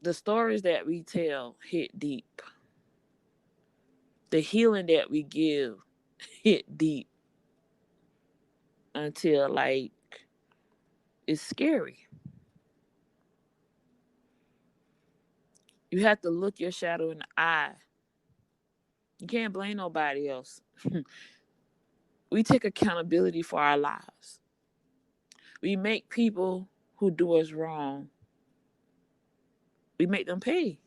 The stories that we tell hit deep. The healing that we give hit deep until like it's scary. You have to look your shadow in the eye. You can't blame nobody else. We take accountability for our lives. We make people who do us wrong, we make them pay.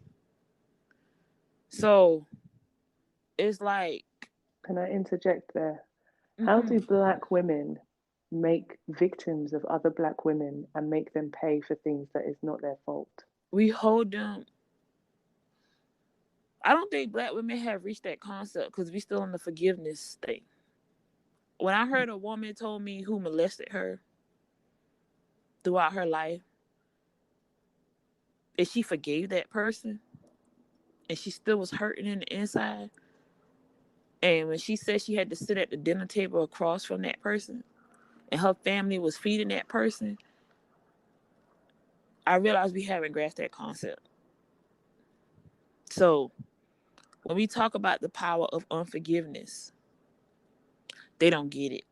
So it's like, Can I interject there? How mm-hmm, do Black women make victims of other Black women and make them pay for things that is not their fault? we hold them. I don't think Black women have reached that concept because we still in the forgiveness thing. When I heard a woman told me who molested her throughout her life, and she forgave that person, and she still was hurting in the inside. And when she said she had to sit at the dinner table across from that person, and her family was feeding that person, I realized we haven't grasped that concept. So when we talk about the power of unforgiveness, they don't get it.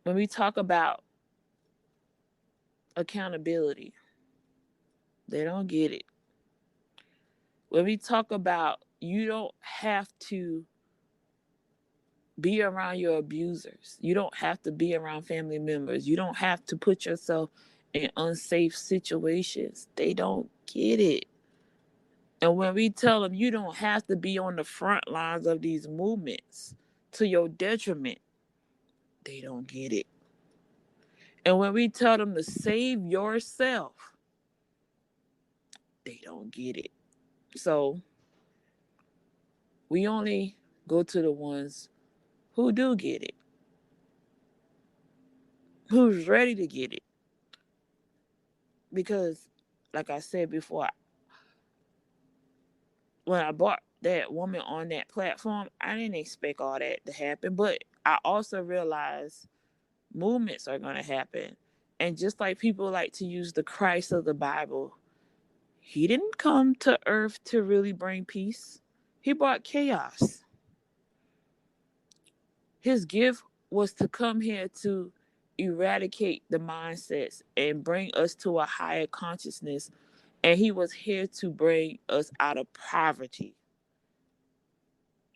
When we talk about accountability, they don't get it. When we talk about you don't have to be around your abusers, you don't have to be around family members, you don't have to put yourself in unsafe situations, they don't get it. And when we tell them you don't have to be on the front lines of these movements to your detriment, they don't get it. And when we tell them to save yourself, they don't get it. So we only Go to the ones who do get it, who's ready to get it. Because, like I said before, when I bought that woman on that platform, I didn't expect all that to happen. But I also realized movements are going to happen. And just like people like to use the Christ of the Bible, he didn't come to earth to really bring peace. He brought chaos. His gift was to come here to eradicate the mindsets and bring us to a higher consciousness. And he was here to bring us out of poverty.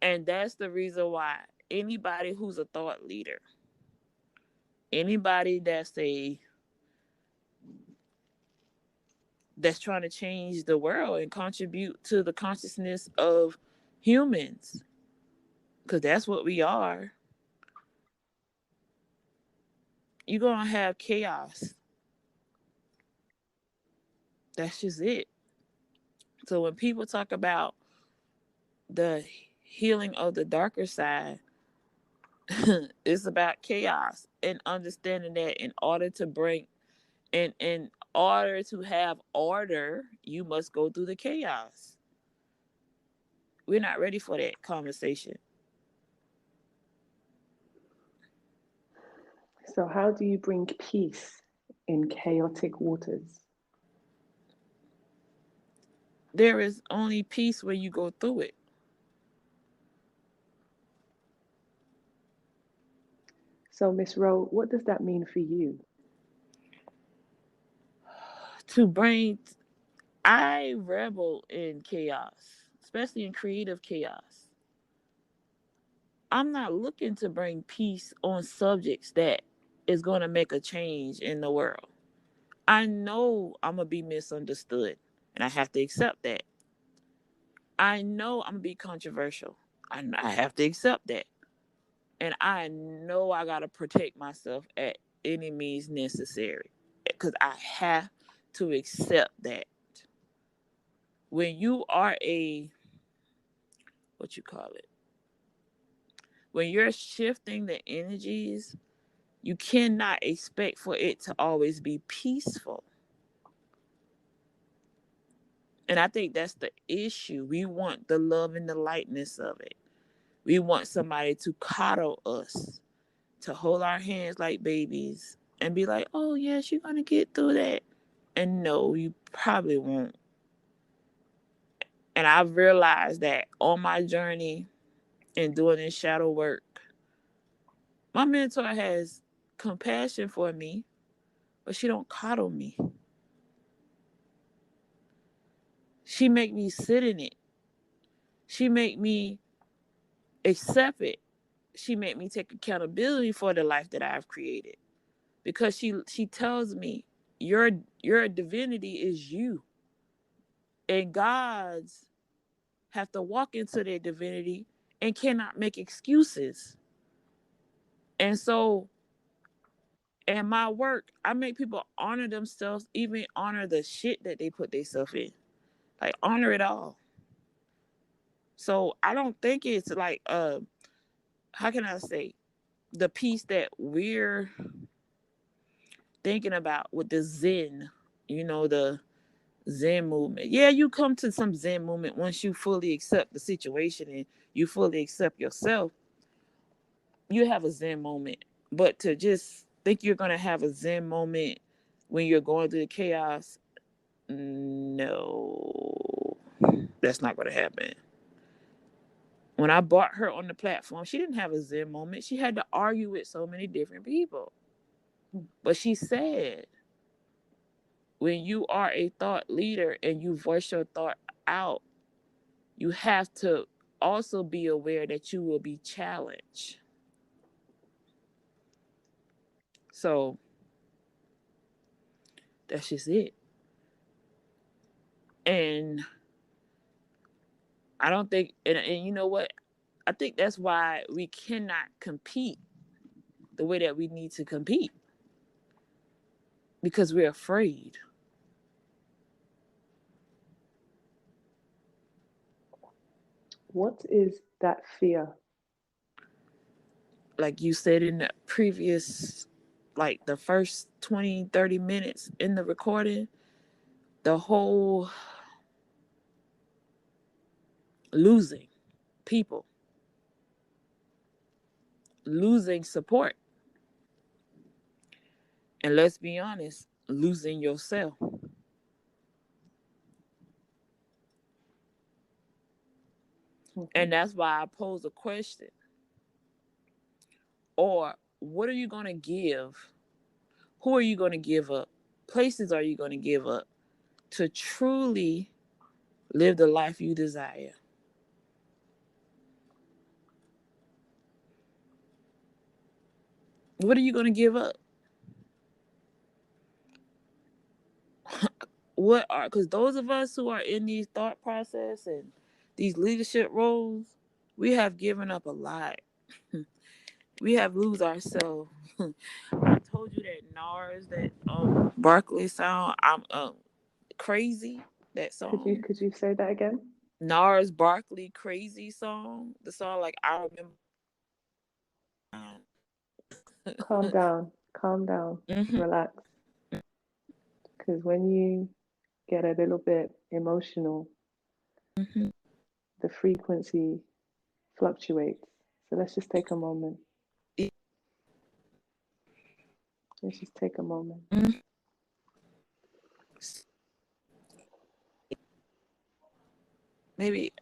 And that's the reason why anybody who's a thought leader, anybody that's trying to change the world and contribute to the consciousness of humans, because that's what we are, you're going to have chaos. That's just it. So when people talk about the healing of the darker side, it's about chaos and understanding that in order to have order, you must go through the chaos. We're not ready for that conversation. So, how do you bring peace in chaotic waters? There is only peace when you go through it. So, Miss Rowe, what does that mean for you? I rebel in chaos, especially in creative chaos. I'm not looking to bring peace on subjects that is going to make a change in the world. I know I'm going to be misunderstood, and I have to accept that. I know I'm going to be controversial. I have to accept that. And I know I got to protect myself at any means necessary because I have to accept that. When you are what you call it, when you're shifting the energies, you cannot expect for it to always be peaceful. And I think that's the issue. We want the love and the lightness of it. We want somebody to coddle us, to hold our hands like babies and be like, oh, yes, you're going to get through that. And no, you probably won't. And I've realized that on my journey in doing this shadow work, my mentor has compassion for me, but she don't coddle me. She make me sit in it. She make me accept it. She make me take accountability for the life that I've created. Because she tells me your divinity is you. And God's have to walk into their divinity and cannot make excuses. And so in my work, I make people honor themselves, even honor the shit that they put themselves in. Like honor it all. So I don't think it's like how can I say, the piece that we're thinking about with the Zen, the Zen movement. Yeah, you come to some Zen movement once you fully accept the situation and you fully accept yourself. You have a Zen moment. But to just think you're going to have a Zen moment when you're going through the chaos, no, that's not going to happen. When I brought her on the platform, she didn't have a Zen moment. She had to argue with so many different people. But she said, when you are a thought leader and you voice your thought out, you have to also be aware that you will be challenged. So that's just it. And I don't think, and you know what? I think that's why we cannot compete the way that we need to compete, because we're afraid. What is that fear? Like you said in the previous, like the first 20, 30 minutes in the recording, the whole losing people, losing support, and let's be honest, losing yourself. And that's why I pose a question. Or what are you going to give? Who are you going to give up? Places are you going to give up to truly live the life you desire? What are you going to give up? What are, because those of us who are in these thought process and these leadership roles, we have given up a lot. We have lose ourselves. I told you that NARS, that Barkley sound, I'm crazy. That song. Could you say that again? NARS Barkley crazy song. The song like I remember. Calm down. Calm down. Mm-hmm. Relax. Because when you get a little bit emotional, Mm-hmm. the frequency fluctuates. So let's just take a moment. Let's just take a moment. Mm-hmm. Maybe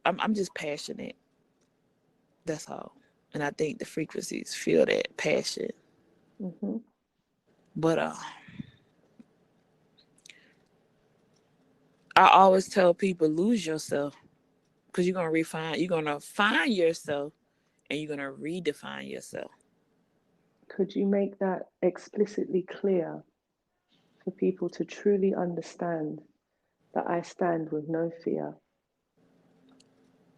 I'm just passionate. That's all. And I think the frequencies feel that passion. Mm-hmm. But I always tell people, lose yourself, because you're gonna find yourself, and you're gonna redefine yourself. Could you make that explicitly clear for people to truly understand that I stand with no fear?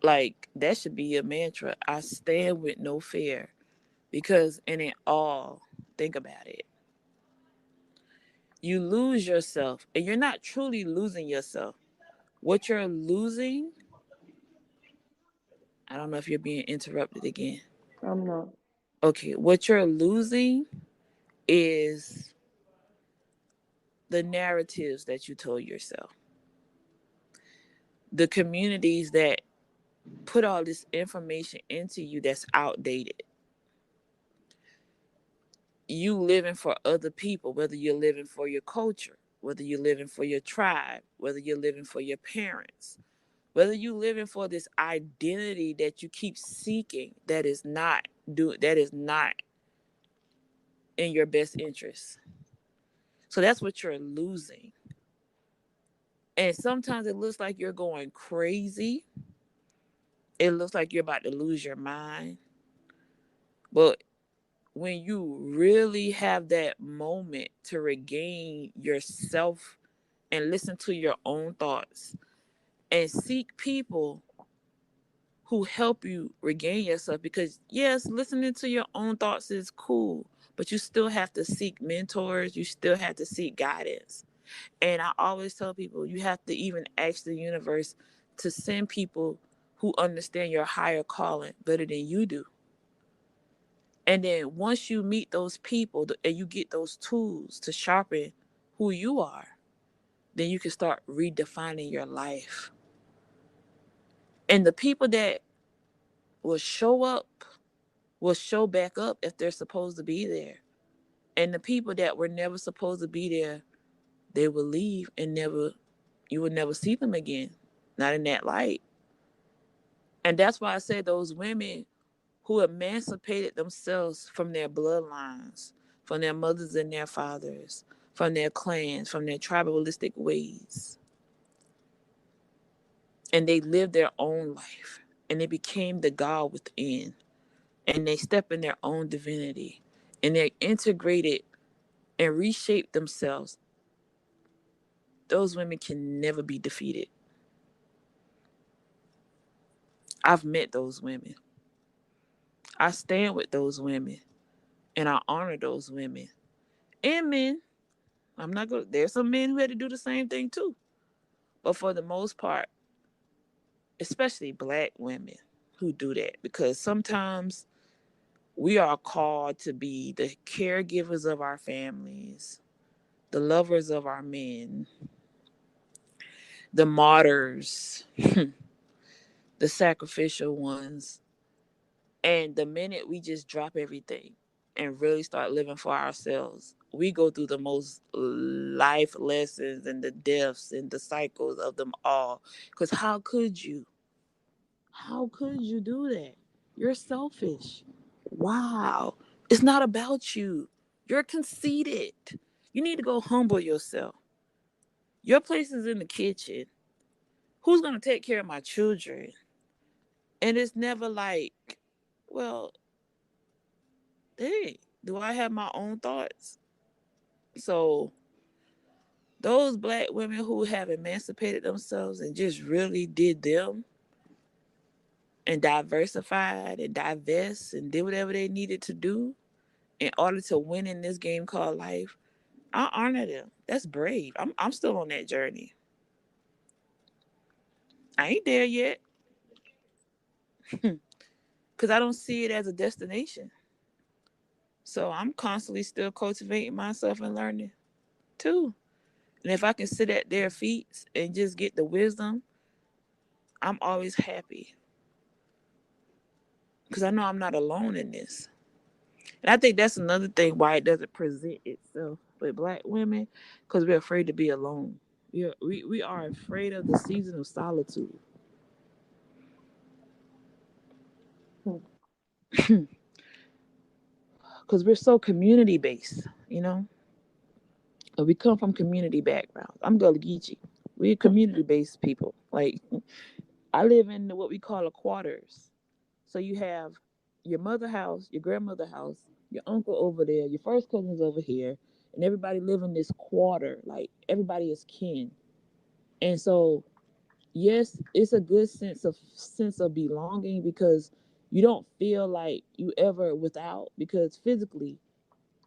Like that should be a mantra. I stand with no fear, because in it all, think about it. You lose yourself, and you're not truly losing yourself. What you're losing, I don't know if you're being interrupted again. I'm not. Okay, what you're losing is the narratives that you told yourself, the communities that put all this information into you that's outdated. You living for other people, whether you're living for your culture, whether you're living for your tribe, whether you're living for your parents, whether you're living for this identity that you keep seeking that is not in your best interest. So that's what you're losing. And sometimes it looks like you're going crazy. It looks like you're about to lose your mind. But when you really have that moment to regain yourself and listen to your own thoughts and seek people who help you regain yourself, because yes, listening to your own thoughts is cool, but you still have to seek mentors, you still have to seek guidance. And I always tell people, you have to even ask the universe to send people who understand your higher calling better than you do. And then once you meet those people and you get those tools to sharpen who you are, then you can start redefining your life. And the people that will show up will show back up if they're supposed to be there. And the people that were never supposed to be there, they will leave and you will never see them again. Not in that light. And that's why I said those women who emancipated themselves from their bloodlines, from their mothers and their fathers, from their clans, from their tribalistic ways. And they lived their own life. And they became the God within. And they step in their own divinity. And they integrated and reshaped themselves. Those women can never be defeated. I've met those women. I stand with those women. And I honor those women. And men. I'm not going to, there's some men who had to do the same thing too. But for the most part, especially black women, who do that, because sometimes we are called to be the caregivers of our families, the lovers of our men, the martyrs, the sacrificial ones. And the minute we just drop everything and really start living for ourselves, we go through the most life lessons and the deaths and the cycles of them all. Because how could you? How could you do that? You're selfish. Wow. It's not about you. You're conceited. You need to go humble yourself. Your place is in the kitchen. Who's going to take care of my children? And it's never like, well, hey, do I have my own thoughts? So those black women who have emancipated themselves and just really did them and diversified and divest and did whatever they needed to do in order to win in this game called life, I honor them. That's brave. I'm still on that journey. I ain't there yet because I don't see it as a destination. So I'm constantly still cultivating myself and learning too. And if I can sit at their feet and just get the wisdom, I'm always happy because I know I'm not alone in this. And I think that's another thing why it doesn't present itself with black women, because we're afraid to be alone. We are afraid of the season of solitude. Because we're so community based, you know? And we come from community backgrounds. I'm Guligi. We're community based people. Like, I live in what we call a quarters. So you have your mother house, your grandmother house, your uncle over there, your first cousins over here, and everybody live in this quarter. Like, everybody is kin. And so, yes, it's a good sense of belonging, because you don't feel like you ever without, because physically,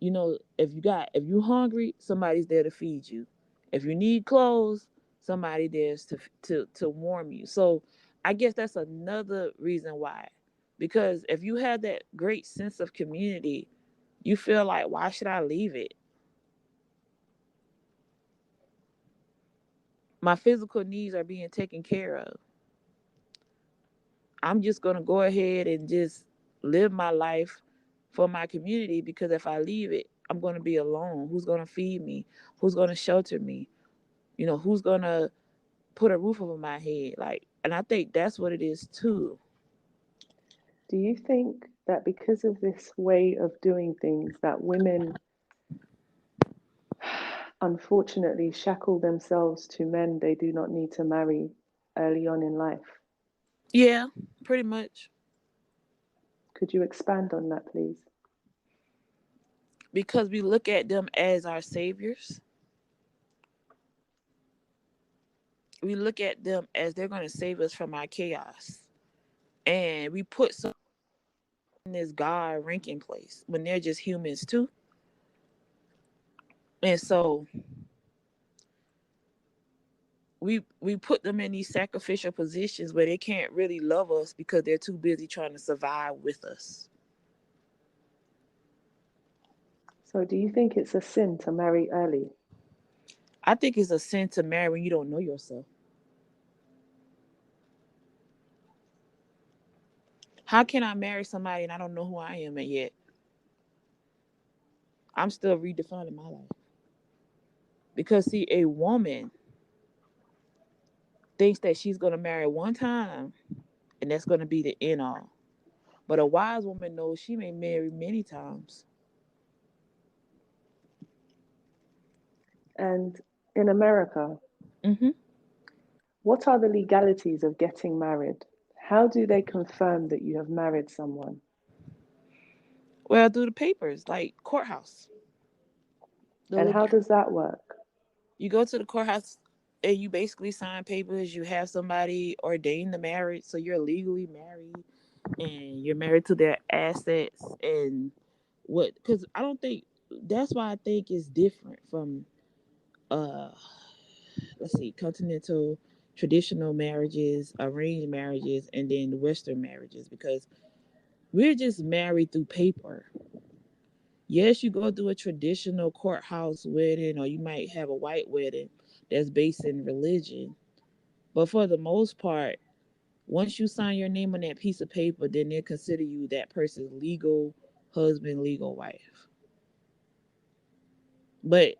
if you hungry, somebody's there to feed you. If you need clothes, somebody there's to warm you. So I guess that's another reason why. Because if you have that great sense of community, you feel like, why should I leave it? My physical needs are being taken care of. I'm just going to go ahead and just live my life for my community, because if I leave it, I'm going to be alone. Who's going to feed me? Who's going to shelter me? Who's going to put a roof over my head? Like, and I think that's what it is too. Do you think that because of this way of doing things, that women unfortunately shackle themselves to men they do not need to marry early on in life? Yeah, pretty much. Could you expand on that, please? Because we look at them as our saviors. We look at them as they're going to save us from our chaos. And we put some in this God ranking place when they're just humans too. And so we put them in these sacrificial positions where they can't really love us because they're too busy trying to survive with us. So, do you think it's a sin to marry early? I think it's a sin to marry when you don't know yourself. How can I marry somebody and I don't know who I am yet? I'm still redefining my life. Because see, a woman thinks that she's gonna marry one time and that's gonna be the end all. But a wise woman knows she may marry many times. And in America, Mm-hmm. what are the legalities of getting married? How do they confirm that you have married someone? Well, through the papers, like courthouse. The And how leg- does that work? you go to the courthouse and you basically sign papers. You have somebody ordained the marriage, so you're legally married, and you're married to their assets and what? Because I don't think that's why I think it's different from uh let's see, continental traditional marriages, arranged marriages, and then the Western marriages, because we're just married through paper. Yes, you go through a traditional courthouse wedding, or you might have a white wedding that's based in religion. But for the most part, once you sign your name on that piece of paper, then they'll consider you that person's legal husband, legal wife. But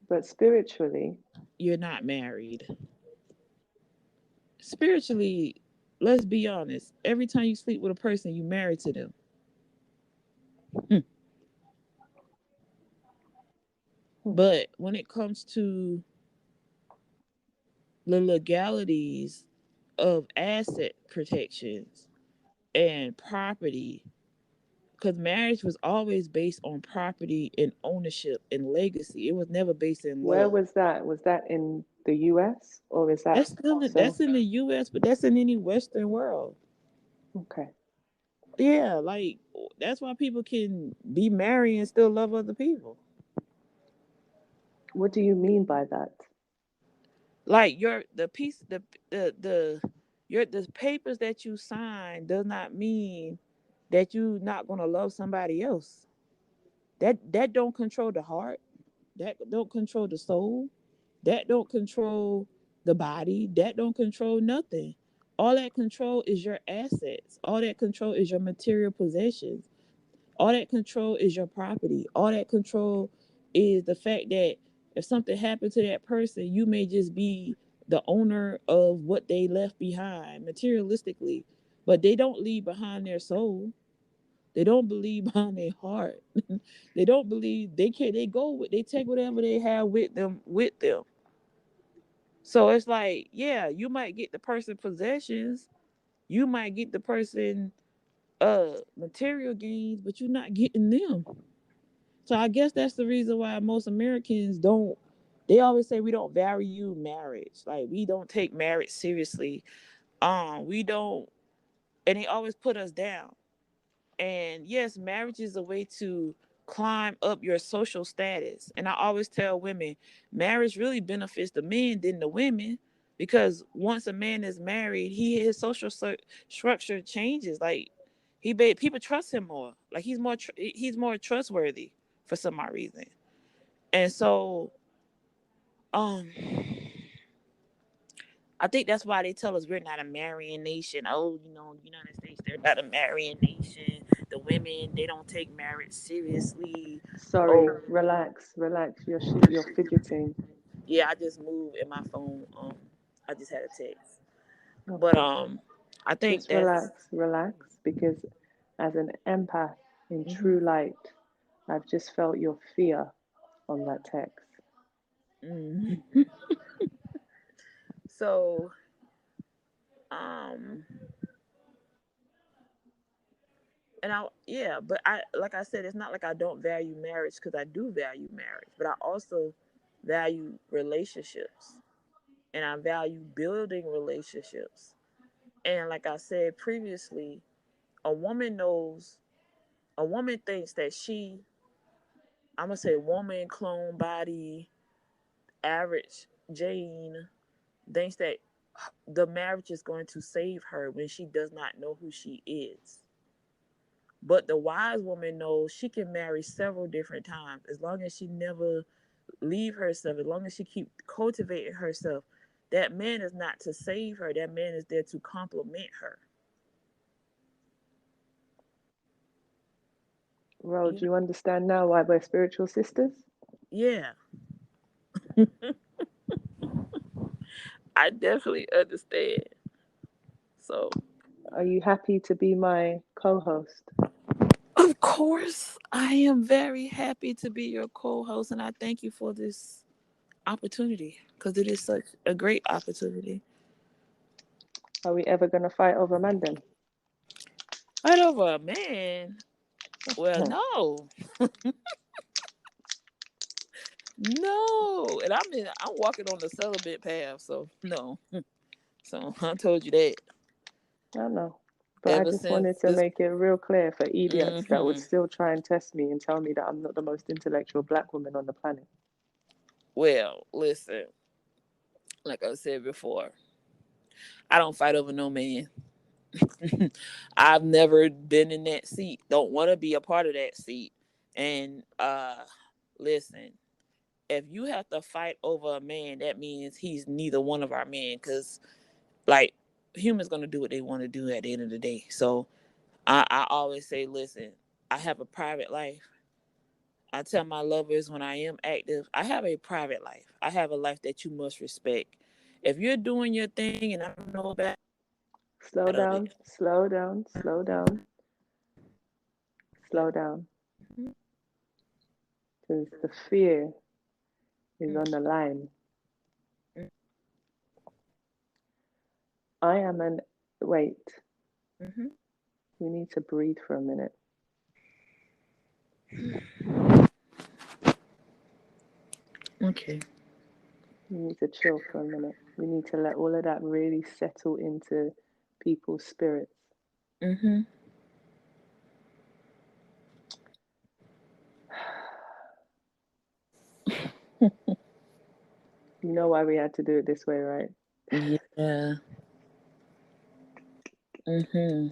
But spiritually, you're not married. Spiritually, let's be honest. Every time you sleep with a person, you married to them. Hmm. But when it comes to the legalities of asset protections and property, because marriage was always based on property and ownership and legacy. It was never based in where love. was that? Was that in the US or is that That's also in the US, but that's in any Western world. okay? Yeah, like that's why people can be married and still love other people. What do you mean by that? Like your the piece the your the papers that you sign does not mean that you're not gonna love somebody else. That don't control the heart. That don't control the soul. That don't control the body. That don't control nothing. All that control is your assets. All that control is your material possessions. All that control is your property. All that control is the fact that if something happened to that person, you may just be the owner of what they left behind materialistically, but they don't leave behind their soul. They don't believe behind their heart. They don't believe they can. They go with. They take whatever they have with them. With them. So it's like, yeah, you might get the person possessions. You might get the person material gains, but you're not getting them. So I guess that's the reason why most Americans don't. They always say we don't value marriage. Like we don't take marriage seriously. We don't, and they always put us down. And yes, marriage is a way to climb up your social status. And I always tell women, marriage really benefits the men than the women, because once a man is married, his social structure changes. Like people trust him more. Like he's more trustworthy for some odd reason. And so um I think that's why they tell us we're not a marrying nation. Oh, United States, they're not a marrying nation. The women, they don't take marriage seriously. Sorry, Oh, relax, relax. You're fidgeting. yeah, I just moved in my phone. I just had a text. But Okay, I think just that's relax, relax. Because as an empath in mhm, true light, I've just felt your fear on that text. mhm. So um and I yeah, but I like I said, it's not like I don't value marriage, because I do value marriage, but I also value relationships, and I value building relationships. And like I said previously, a woman knows, a woman thinks that I'm gonna say woman, clone body, average Jane, thinks that the marriage is going to save her when she does not know who she is. But the wise woman knows she can marry several different times as long as she never leave herself, as long as she keep cultivating herself. That man is not to save her. That man is there to complement her. Ro, You do know? you understand now why we're spiritual sisters? Yeah, I definitely understand. So, Are you happy to be my co-host? of course, I am very happy to be your co-host, and I thank you for this opportunity, because it is such a great opportunity. Are we ever gonna fight over Mandan? Right over a man. Well, no, no, and I'm walking on the celibate path, so no. So I told you that I don't know. But I ever just wanted since to this. make it real clear for idiots that would Hmm. still try and test me and tell me that I'm not the most intellectual black woman on the planet. Well, listen, like I said before, I don't fight over no man. I've never been in that seat. Don't want to be a part of that seat. And listen, if you have to fight over a man, that means he's neither one of our men. Cause like humans gonna do what they want to do at the end of the day. So I always say, listen, I have a private life. I tell my lovers when I am active, I have a private life. I have a life that you must respect. If you're doing your thing and I don't know about Slow of it. down, slow down, slow down, slow down. Because the fear is on the line. I am an. Wait, Mm-hmm. we need to breathe for a minute. Okay. We need to chill for a minute. We need to let all of that really settle into people's spirits. Mm-hmm. You know why we had to do it this way, right? Yeah. Mm-hmm.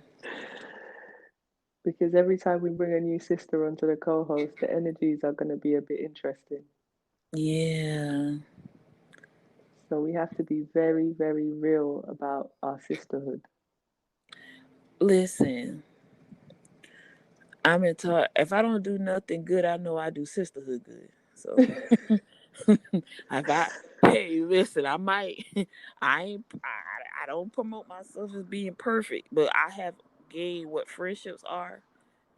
Because every time we bring a new sister onto the co-host, the energies are going to be a bit interesting. Yeah. So we have to be very, very real about our sisterhood. Listen, I'm in talk. If I don't do nothing good, I know I do sisterhood good. So if I, hey, listen, I might, I don't promote myself as being perfect, but I have gained what friendships are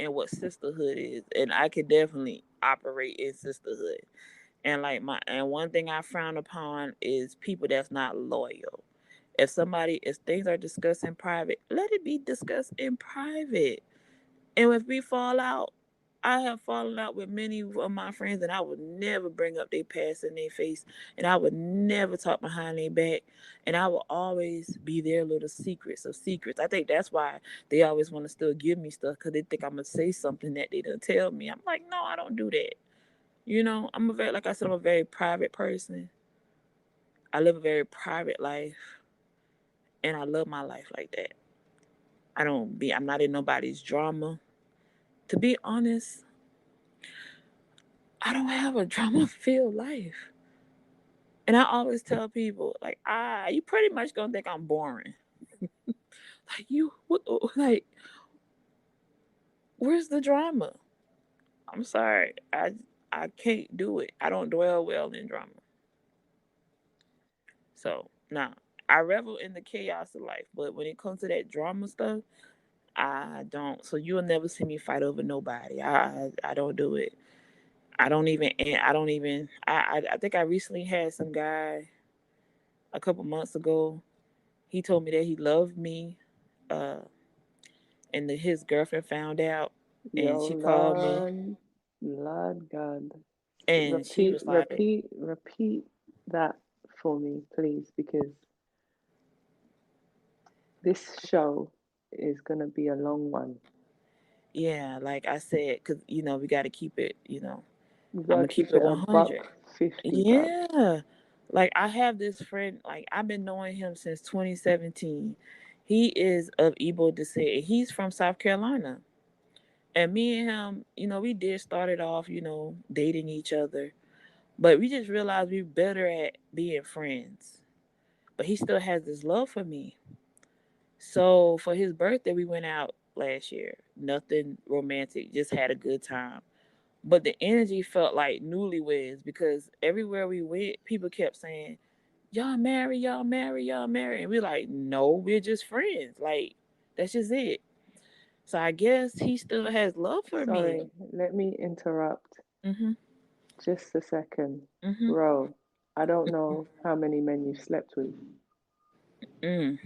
and what sisterhood is, and I can definitely operate in sisterhood. And and one thing I frown upon is people that's not loyal. If things are discussed in private, let it be discussed in private. And if we fall out, I have fallen out with many of my friends, and I would never bring up their past in their face, and I would never talk behind their back, and I will always be their little secrets of secrets. I think that's why they always want to still give me stuff because they think I'm gonna say something that they didn't tell me. I'm like, no, I don't do that. I'm like I said, I'm a very private person. I live a very private life, and I love my life like that. I'm not in nobody's drama. To be honest, I don't have a drama filled life. And I always tell people, like, you pretty much gonna think I'm boring. Like, like, where's the drama? I'm sorry. I can't do it. I don't dwell well in drama. So, nah, I revel in the chaos of life. But when it comes to that drama stuff, I don't. So you'll never see me fight over nobody. I don't do it. I think I recently had some guy a couple months ago. He told me that he loved me, uh, and that his girlfriend found out, and Yo, she called me, Lord God. and she Repeat, was like, repeat, repeat that for me, please, because this show is going to be a long one. "Yeah, like I said, because we got to keep it. We I'm got to gonna keep keep it it a 100. buck 50, bruv. Yeah, like I have this friend. Like I've been knowing him since 2017. He is of Igbo descent. He's from South Carolina. And me and him, we did started off, dating each other. But we just realized we are better at being friends. But he still has this love for me. So for his birthday, we went out last year. Nothing romantic, just had a good time. But the energy felt like newlyweds because everywhere we went, people kept saying, y'all marry, y'all marry, y'all marry. And we're like, no, we're just friends. Like, that's just it. So I guess he still has love for me. Sorry, let me interrupt Mm-hmm. just a second. Mm-hmm. Bro, I don't know how many men you've slept with. Mm.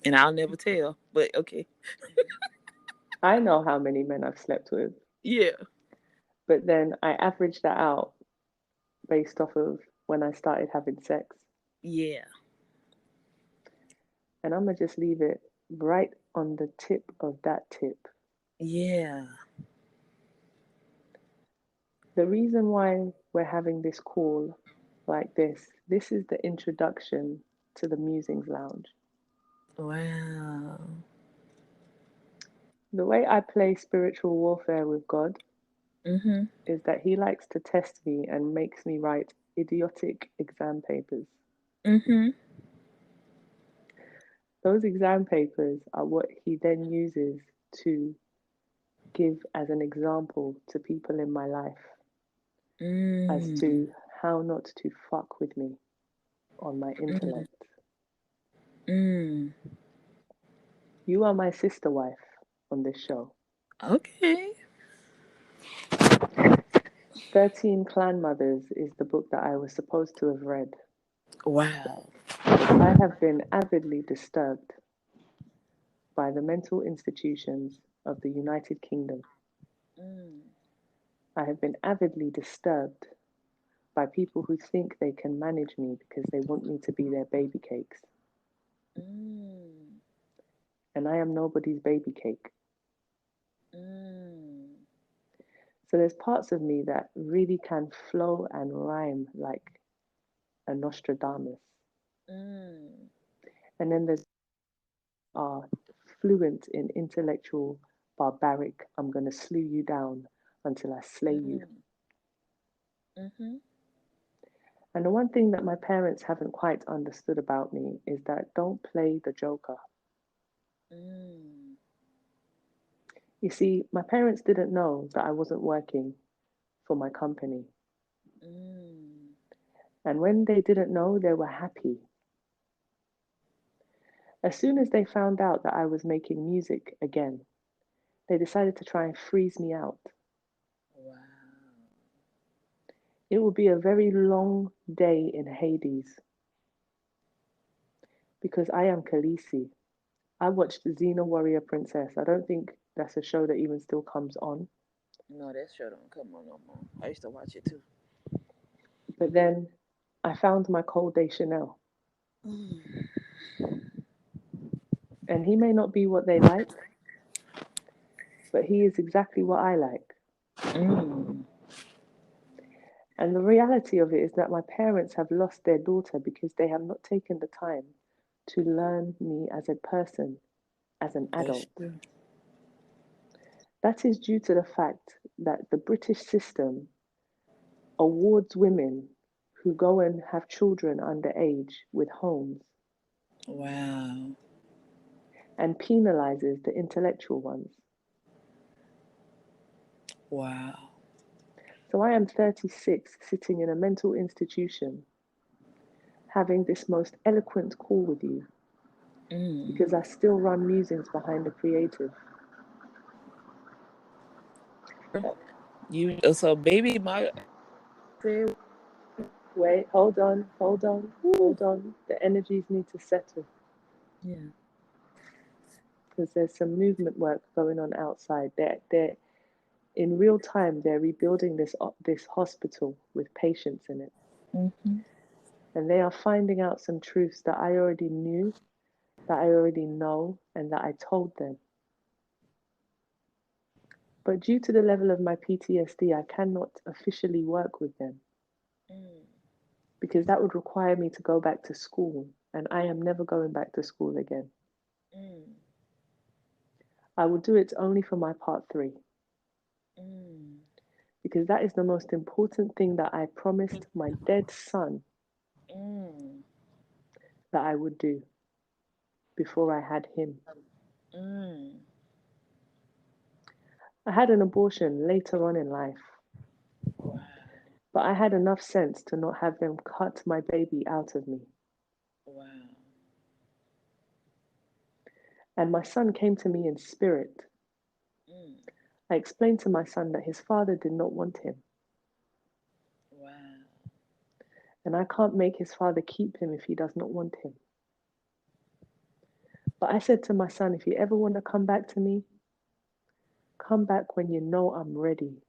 And I'll never tell, but okay. I know how many men I've slept with, Yeah. but then I averaged that out based off of when I started having sex. Yeah. And I'm going to just leave it right on the tip of that tip. Yeah. The reason why we're having this call like this is the introduction to the Musings Lounge. Wow. The way I play spiritual warfare with God Mhm. is that He likes to test me and makes me write idiotic exam papers. Mhm. Those exam papers are what He then uses to give as an example to people in my life as Mm. to how not to fuck with me on my Mm. intellect. Mm. You are my sister wife on this show. Okay. 13 Clan Mothers is the book that I was supposed to have read. Wow. I have been avidly disturbed by the mental institutions of the United Kingdom. Mm. I have been avidly disturbed by people who think they can manage me because they want me to be their baby cakes. Mm. And I am nobody's baby cake. Mm. So there's parts of me that really can flow and rhyme like a Nostradamus. Mm. And then there's are fluent in intellectual, barbaric, I'm going to slew you down until I slay you. Mm. Mhm. And the one thing that my parents haven't quite understood about me is that don't play the joker. Mm. You see, my parents didn't know that I wasn't working for my company. Mm. And when they didn't know, they were happy. As soon as they found out that I was making music again, they decided to try and freeze me out. Wow. It will be a very long day in Hades because I am Khaleesi. I watched Xena Warrior Princess. I don't think that's a show that even still comes on. No, that show don't come on no more. I used to watch it too. But then I found my Cold Day Chanel. Mm. And he may not be what they like, but he is exactly what I like. Mm. And the reality of it is that my parents have lost their daughter because they have not taken the time to learn me as a person, as an That's adult. true. That is due to the fact that the British system awards women who go and have children underage with homes Wow. and penalizes the intellectual ones. Wow. So I am 36, sitting in a mental institution, having this most eloquent call with you Mm. because I still run musings behind the creative. You so baby my Wait, hold on, Woo. hold on. The energies need to settle Yeah. because there's some movement work going on outside. They're in real time. They're rebuilding this hospital with patients in it, Mm-hmm. and they are finding out some truths that I already knew, that I already know, and that I told them. But due to the level of my PTSD, I cannot officially work with them Mm. because that would require me to go back to school, and I am never going back to school again. Mm. I will do it only for my part 3 Mm. because that is the most important thing that I promised my dead son Mm. that I would do before I had him. Mm. I had an abortion later on in life, Wow. but I had enough sense to not have them cut my baby out of me. Wow. And my son came to me in spirit. Mm. I explained to my son that his father did not want him, Wow. and I can't make his father keep him if he does not want him. But I said to my son, if you ever want to come back to me, come back when you know I'm ready,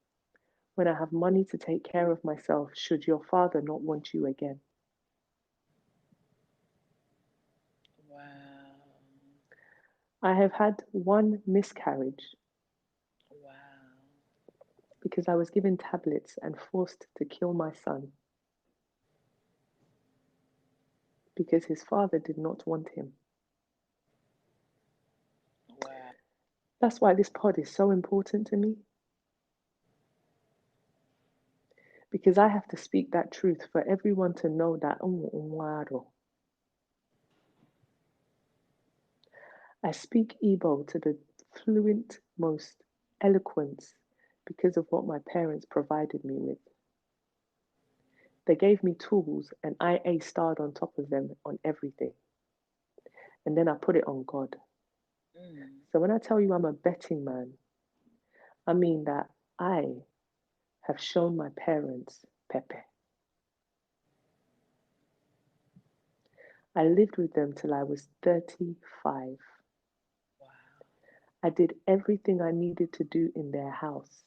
when I have money to take care of myself, should your father not want you again. Wow. I have had one miscarriage Wow. because I was given tablets and forced to kill my son because his father did not want him. That's why this pod is so important to me. Because I have to speak that truth for everyone to know that I speak Igbo to the fluent, most eloquence because of what my parents provided me with. They gave me tools and I A-starred on top of them on everything. And then I put it on God. So when I tell you I'm a betting man, I mean that I have shown my parents Pepe. I lived with them till I was 35. Wow. I did everything I needed to do in their house.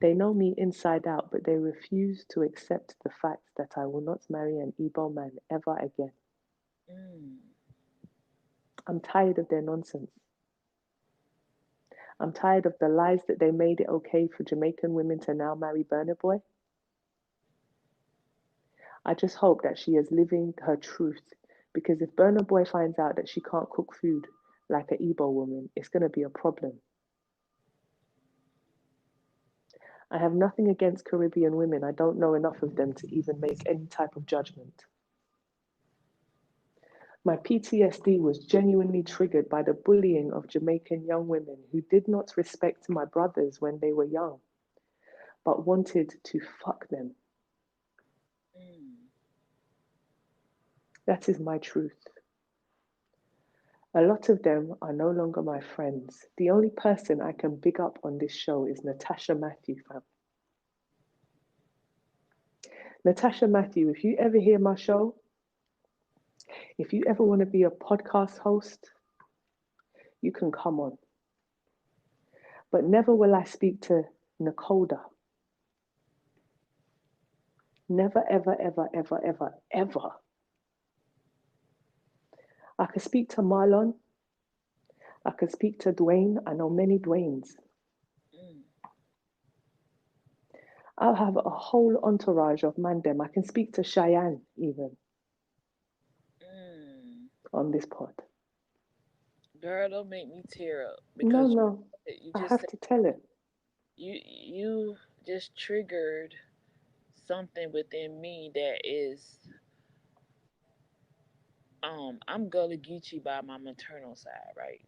They know me inside out, but they refuse to accept the fact that I will not marry an Igbo man ever again. I'm tired of their nonsense. I'm tired of the lies that they made it okay for Jamaican women to now marry Burna Boy. I just hope that she is living her truth, because if Burna Boy finds out that she can't cook food like an Igbo woman, it's going to be a problem. I have nothing against Caribbean women. I don't know enough of them to even make any type of judgment. My PTSD was genuinely triggered by the bullying of Jamaican young women who did not respect my brothers when they were young, but wanted to fuck them. That is my truth. A lot of them are no longer my friends. The only person I can big up on this show is Natasha Matthew, fam. Natasha Matthew, if you ever hear my show, if you ever want to be a podcast host, you can come on. But never will I speak to Nakoda. Never, ever, ever, ever, ever, ever. I could speak to Marlon. I could speak to Dwayne. I know many Dwaynes. I'll have a whole entourage of mandem. I can speak to Cheyenne even on this pod. Girl, don't make me tear up No, because no, you I just have said to tell it. you just triggered something within me that is I'm Guligi by my maternal side, right?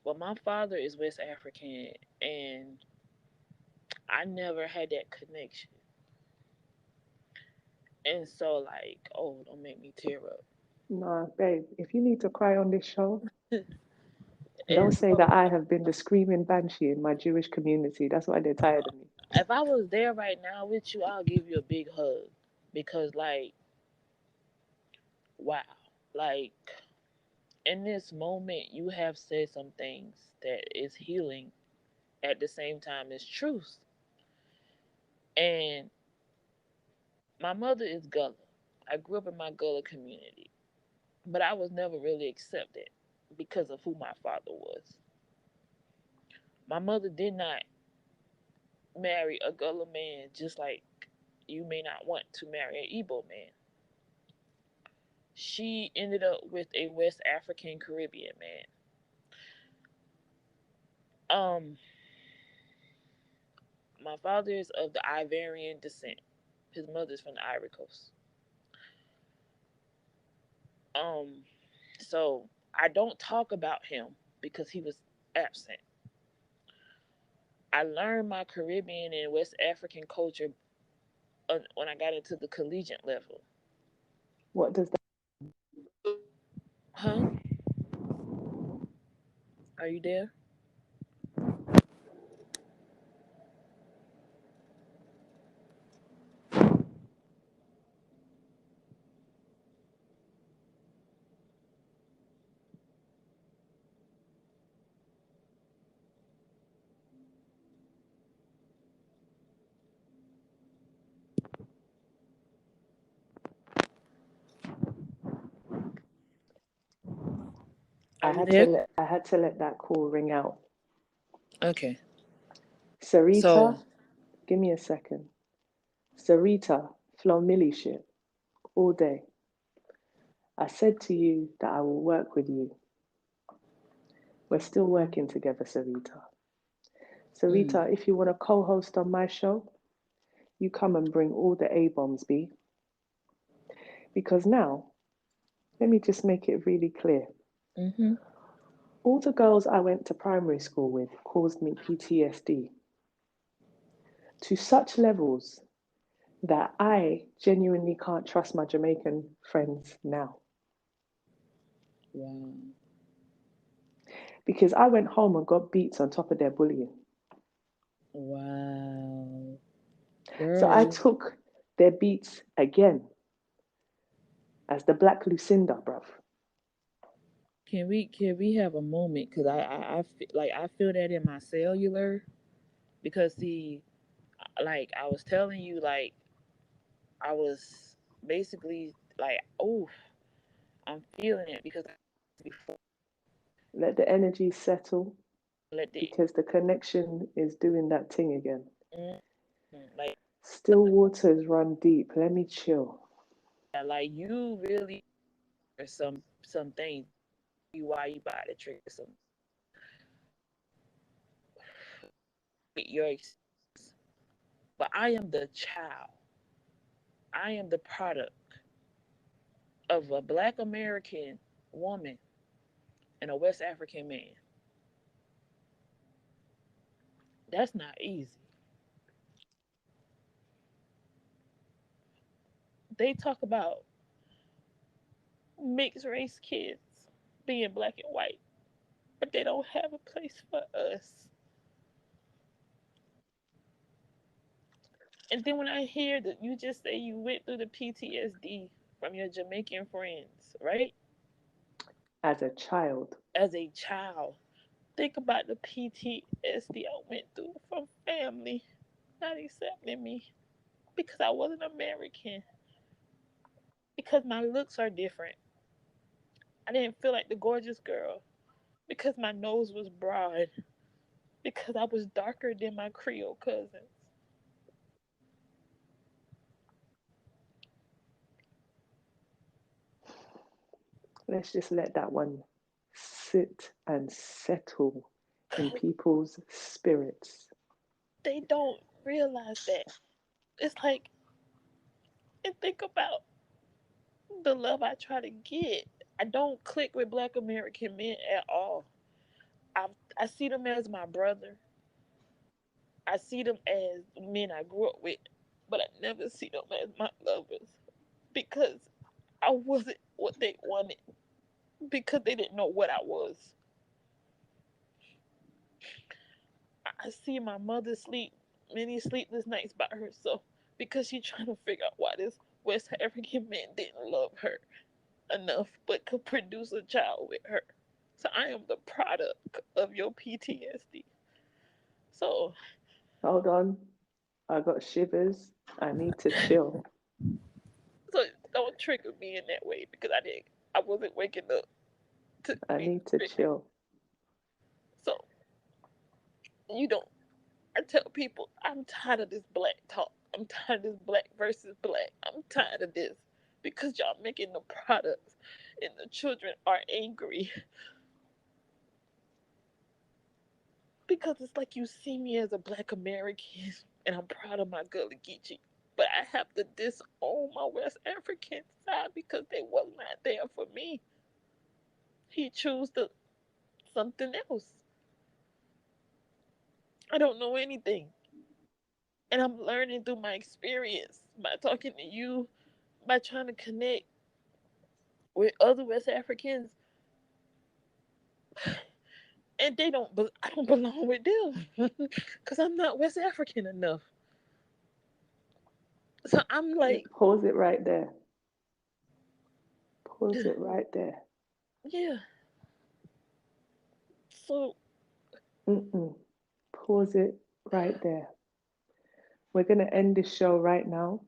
Well, my father is West African and I never had that connection. And so like, oh, don't make me tear up. Nah, babe, if you need to cry on this show, don't And say so that I have been the screaming banshee in my Jewish community. That's why they're tired of me. if I was there right now with you, I'll give you a big hug because like wow. Like in this moment you have said some things that is healing at the same time as truth. And my mother is Gullah. I grew up in my Gullah community, but I was never really accepted because of who my father was. My mother did not marry a Gullah man just like you may not want to marry an Igbo man. She ended up with a West African Caribbean man. Um, my father is of the Ivorian descent. His mother's from the Ivory Coast. Um, so I don't talk about him because he was absent. I learned my Caribbean and West African culture when I got into the collegiate level. What does that? Huh? Are you there? Are you there? I had to let that call ring out. Okay. Sarita, So, give me a second. Sarita, Flo Millie shit, all day. I said to you that I will work with you. We're still working together, Sarita. Sarita, if you want to co-host on my show, you come and bring all the A-bombs, B. Because now, let me just make it really clear. Mm-hmm. All the girls I went to primary school with caused me PTSD to such levels that I genuinely can't trust my Jamaican friends now. Wow. Because I went home and got beats on top of their bullying. Wow. So I Girl. took their beats again as the Black Lucinda, bruv. Can we have a moment? Cause I feel that in my cellular. Because see, like I was telling you, like I was basically like, oh, I'm feeling it because before Let the energy settle let the because the connection is doing that thing again. like Still waters run deep. Let me chill. like you really are some things why you buy the trigger some your but I am the child. I am the product of a Black American woman and a West African man. That's not easy. They talk about mixed race kids being black and white, but they don't have a place for us. And then when I hear that you just say you went through the PTSD from your Jamaican friends, right? As a child, As a child, think about the PTSD I went through from family not accepting me because I wasn't American, because my looks are different. I didn't feel like the gorgeous girl because my nose was broad, because I was darker than my Creole cousins. let's just let that one sit and settle in people's spirits. They don't realize that. It's like, and think about the love I try to get. I don't click with Black American men at all. I I see them as my brother. I see them as men I grew up with, but I never see them as my lovers because I wasn't what they wanted, because they didn't know what I was. I see my mother sleep many sleepless nights by herself because she's trying to figure out why this West African man didn't love her enough but could produce a child with her. So I am the product of your PTSD. So Hold on. I got shivers. I need to chill. so don't trigger me in that way because I wasn't waking up to I be need to triggered. chill. So you don't I tell people I'm tired of this black talk. I'm tired of this black versus black. I'm tired of this because y'all making the products and the children are angry because it's like you see me as a black American and I'm proud of my Guligi, but I have to disown my West African side because they was not there for me. He chose something else. I don't know anything. And I'm learning through my experience by talking to you, by trying to connect with other West Africans, and I don't belong with them because I'm not West African enough. So I'm like, Pause it right there. Pause it right there. yeah. So Mm-mm. Pause it right there. We're going to end this show right now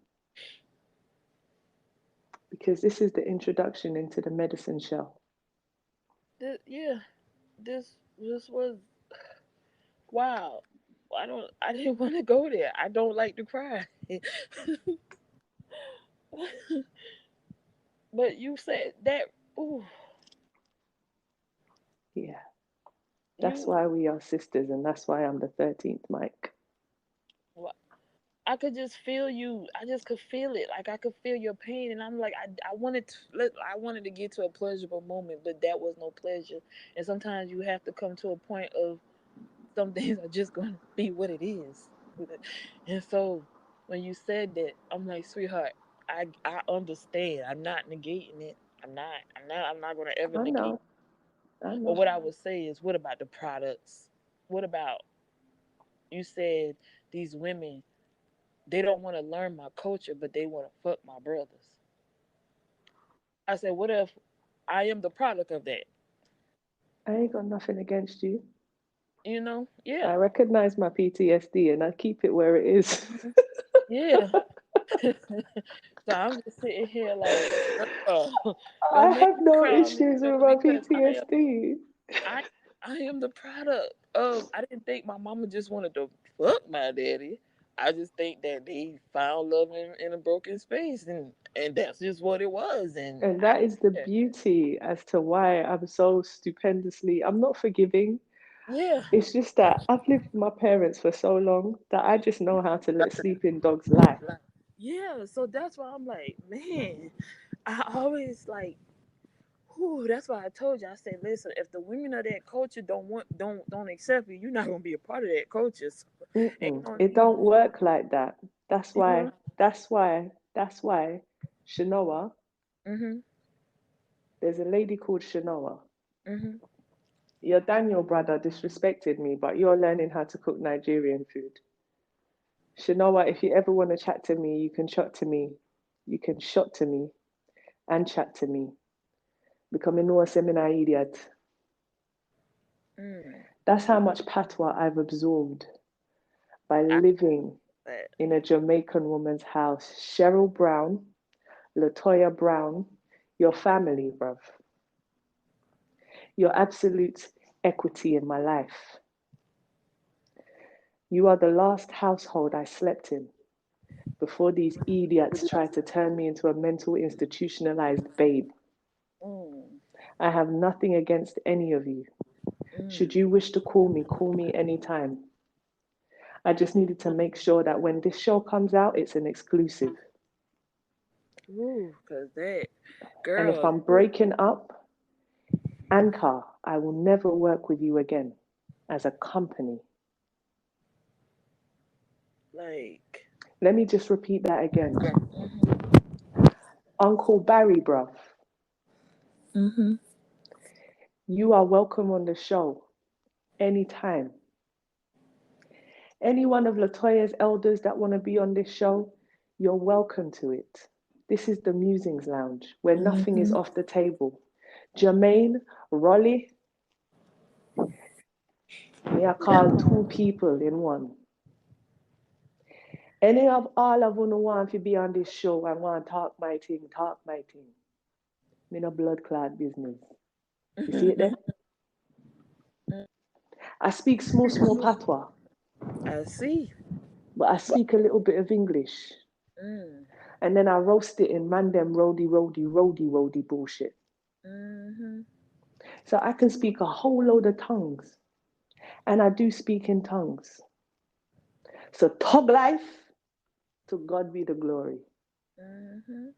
because this is the introduction into the medicine show. yeah, this was wow. I didn't want to go there. I don't like to cry. But you said that. Ooh, Yeah. That's You, why we are sisters, and that's why I'm the 13th Mike. wh- I could just feel you. I just could feel it. Like I could feel your pain, and I'm like, I wanted to get to a pleasurable moment, but that was no pleasure. And sometimes you have to come to a point of some things are just going to be what it is. And so when you said that, I'm like, sweetheart, I understand. I'm not negating it. I'm not going to ever I negate. know, I But know. what I would say is, what about the products? What about, you said these women, they don't want to learn my culture, but they want to fuck my brothers. I said, what if I am the product of that? I ain't got nothing against you. You know? I Yeah. recognize my PTSD and I keep it where it is. Yeah. So I'm just sitting here like, girl, I don't make have me no cry, issues with my because PTSD. I I am the product of. I didn't think my mama just wanted to fuck my daddy. I just think that they found love in a broken space, and that's just what it was. And And I, that is the yeah, beauty as to why I'm so stupendously, I'm not forgiving. yeah, It's just that I've lived with my parents for so long that I just know how to let sleeping dogs lie. yeah. So that's why I'm like, man, I always like. Whew, that's why I told you. I said, listen, if the women of that culture don't accept you, you're not gonna be a part of that culture. So ain't Mm-mm. no It need. don't work like that. That's You know? why, that's why, that's why Shanoa, Mhm. there's a lady called Shanoa. Mhm. Your Daniel brother disrespected me, but you're learning how to cook Nigerian food. Shanoa, if you ever want to chat to me, you can chat to me. You can shot to me and chat to me. Becoming no seminar idiot. Mm. That's how much patois I've absorbed by I living that. in a Jamaican woman's house. Cheryl Brown, Latoya Brown, your family, bruv. Your absolute equity in my life. You are the last household I slept in before these idiots tried to turn me into a mental institutionalized babe. Mm. I have nothing against any of you. Should Mm. you wish to call me anytime. I just needed to make sure that when this show comes out, it's an exclusive. Ooh, cause that And if girl, I'm breaking up, Anchor, I will never work with you again as a company. like, Let me just repeat that again. mhm. Uncle Barry, bruv, Mhm. you are welcome on the show anytime. Any one of Latoya's elders that want to be on this show, you're welcome to it. This is the Musings Lounge where nothing is Mhm. off the table. Jermaine, Rolly, me I call two people in one. Any of all of you who want to be on this show and want to talk my thing, talk my thing. Me no blood clot business. You see it there? I speak small, small patois, I see. but I speak a little bit of English. Mm. And then I roast it in mandem roady bullshit. Mhm. So I can speak a whole load of tongues. And I do speak in tongues. So tug life, to God be the glory. Mhm.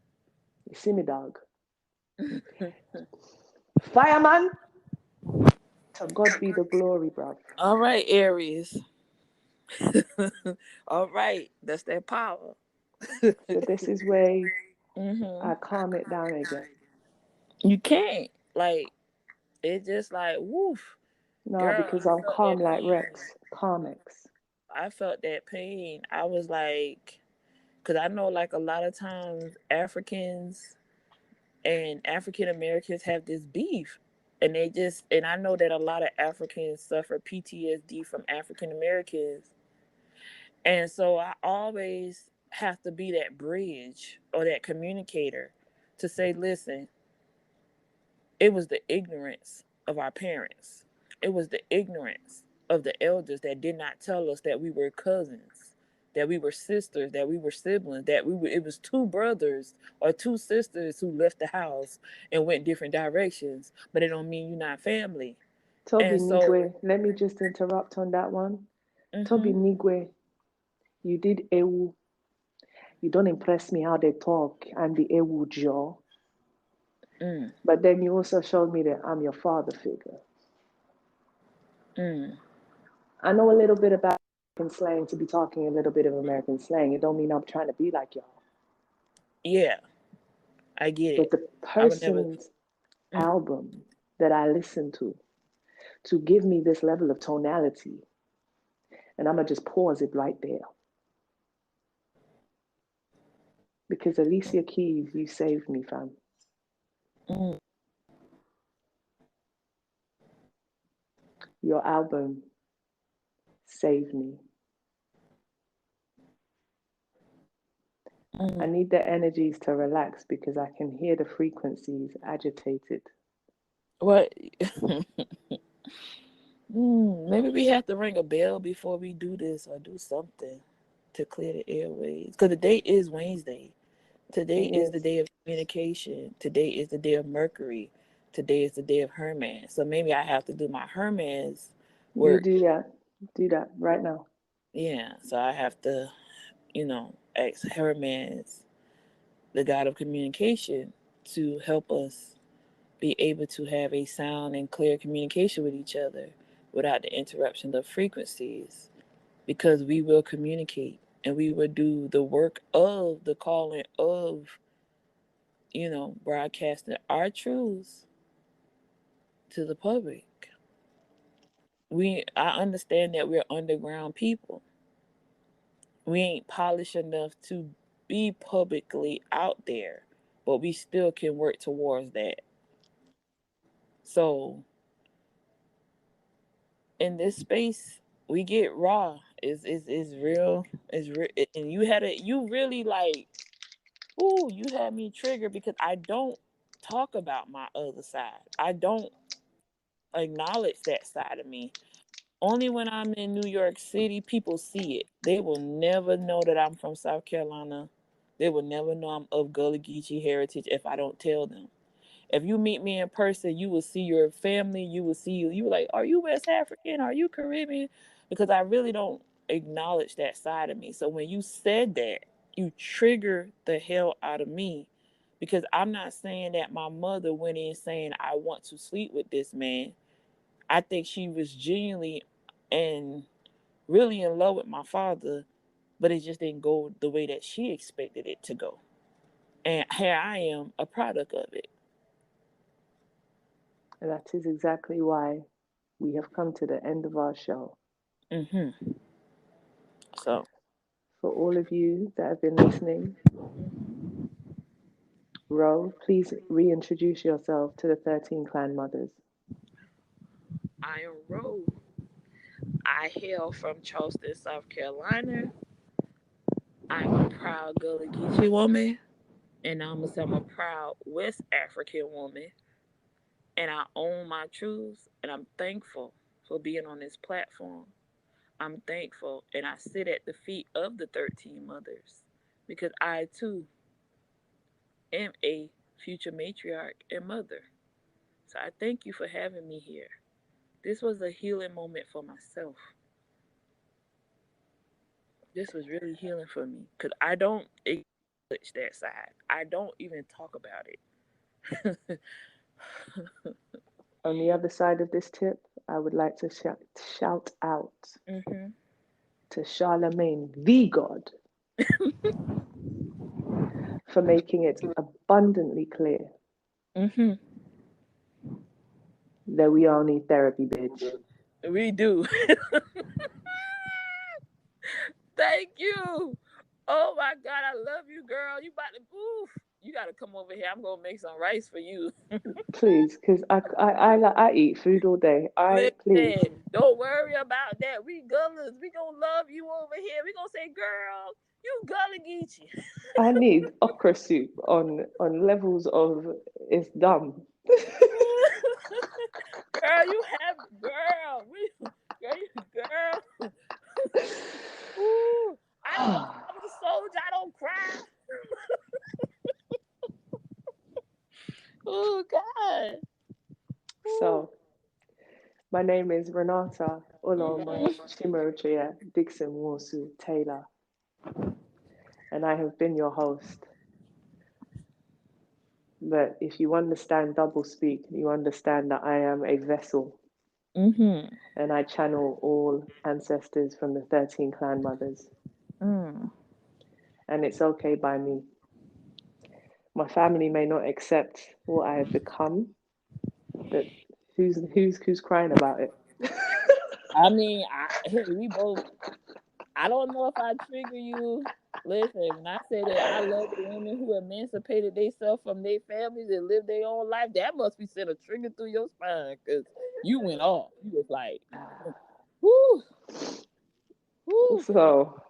You see me, dog? Fireman, to God be the glory, bruv. All right, Aries. All right, that's that power. So this is where Mhm. I calm it down again. You can't like it. Just like woof, No, girl. because I I'm felt calm that like pain. Rex. Calmex. I felt that pain. I was like, because I know like a lot of times Africans and African Americans have this beef. And and I know that a lot of Africans suffer PTSD from African Americans. And so I always have to be that bridge or that communicator to say, listen, it was the ignorance of our parents. It was the ignorance of the elders that did not tell us that we were cousins, that we were sisters, that we were siblings, that it was two brothers or two sisters who left the house and went different directions, but it don't mean you're not family. Toby And so, Nigwe, let me just interrupt on that one. Toby mhm, Nigwe, you did Ewu. You don't impress me how they talk. I'm the Ewu jaw. mm, But then you also showed me that I'm your father figure. mm. I know a little bit about American slang to be talking a little bit of American slang. It don't mean I'm trying to be like y'all. Yeah, I get But it. the I would never. person's Mm, album that I listen to give me this level of tonality, and I'm gonna just pause it right there. Because Alicia Keys, you saved me, fam. mm, Your album saved me. I mm. need the energies to relax because I can hear the frequencies agitated. What? Maybe we have to ring a bell before we do this or do something to clear the airways. Because the day is Wednesday. Today It is the is. day of communication. Today is the day of Mercury. Today is the day of Herman. So maybe I have to do my Herman's You work. do that. Do that right now. Yeah. So I have to, ask Herman's, the god of communication, to help us be able to have a sound and clear communication with each other without the interruption of frequencies, because we will communicate and we will do the work of the calling of, broadcasting our truths to the public. I understand that we're underground people. We ain't polished enough to be publicly out there, but we still can work towards that. So in this space, we get raw. Is real. Is real, and you really like. Ooh, you had me triggered because I don't talk about my other side. I don't acknowledge that side of me. Only when I'm in New York City, people see it. They will never know that I'm from South Carolina. They will never know I'm of Guligi heritage if I don't tell them. If you meet me in person, you will see your family. You will see you. Were like, are you West African? Are you Caribbean? Because I really don't acknowledge that side of me. So when you said that, you trigger the hell out of me, because I'm not saying that my mother went in saying I want to sleep with this man. I think she was genuinely and really in love with my father, but it just didn't go the way that she expected it to go. And here I am, a product of it. And that is exactly why we have come to the end of our show. Mm-hmm. So, For all of you that have been listening, Ro, please reintroduce yourself to the 13 clan mothers. I am Rose. I hail from Charleston, South Carolina. I'm a proud Gullah Geechee woman, and I'm a proud West African woman, and I own my truths, and I'm thankful for being on this platform. I'm thankful, and I sit at the feet of the 13 mothers because I too am a future matriarch and mother. So I thank you for having me here. This was a healing moment for myself. This was really healing for me because I don't acknowledge that side. I don't even talk about it. On the other side of this tip, I would like to shout out Mm-hmm. to Charlemagne, the God, for making it abundantly clear Mm-hmm. that we all need therapy, bitch. We do. Thank you. Oh my God, I love you, girl. You about to oof. You gotta come over here. I'm gonna make some rice for you. Please, because I eat food all day. Please. Listen, don't worry about that. We gullers. We gonna love you over here. We gonna say, girl, you gullah geechee. I need okra soup on levels of it's dumb. Girl, you have girl. Girl. Ooh, I was a soldier. I don't cry. Oh God. Ooh. So My name is Renata Oloma Chimochea Dixon Wosu Taylor, and I have been your host. But if you understand double speak, you understand that I am a vessel, Mm-hmm. and I channel all ancestors from the 13 clan mothers. Mm. And it's okay by me. My family may not accept what I have become, but who's crying about it? I mean, we both. I don't know if I trigger you. Listen, when I say that I love the women who emancipated themselves from their families and lived their own life, that must be sent a trigger through your spine because you went off. You was like, whoo, whoo. So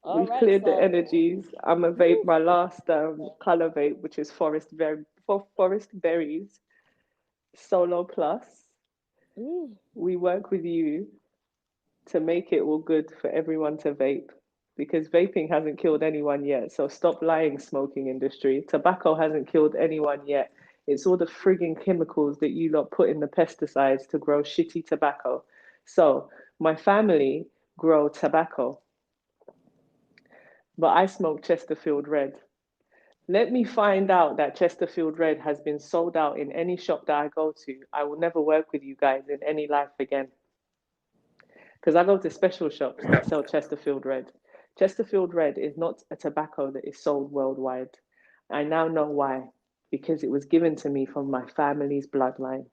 All we've right, cleared the so energies. I'm gonna vape my last color vape, which is forest berries solo plus. woo. We work with you to make it all good for everyone to vape, because vaping hasn't killed anyone yet. So stop lying, smoking industry. Tobacco hasn't killed anyone yet. It's all the frigging chemicals that you lot put in the pesticides to grow shitty tobacco. So my family grow tobacco, but I smoke Chesterfield Red. Let me find out that Chesterfield Red has been sold out in any shop that I go to. I will never work with you guys in any life again. Because I go to special shops that sell Chesterfield Red. Chesterfield Red is not a tobacco that is sold worldwide. I now know why. Because it was given to me from my family's bloodline.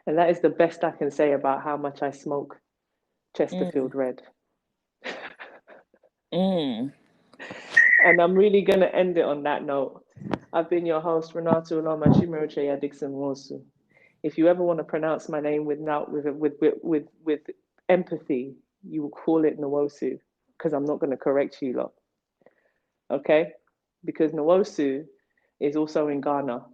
And that is the best I can say about how much I smoke Mm, Chesterfield Red. mm. And I'm really going to end it on that note. I've been your host, Renato Loma Chimochea Dixon Wosu. If you ever want to pronounce my name with empathy, you will call it Nwosu, because I'm not going to correct you lot. Okay? Because Nwosu is also in Ghana.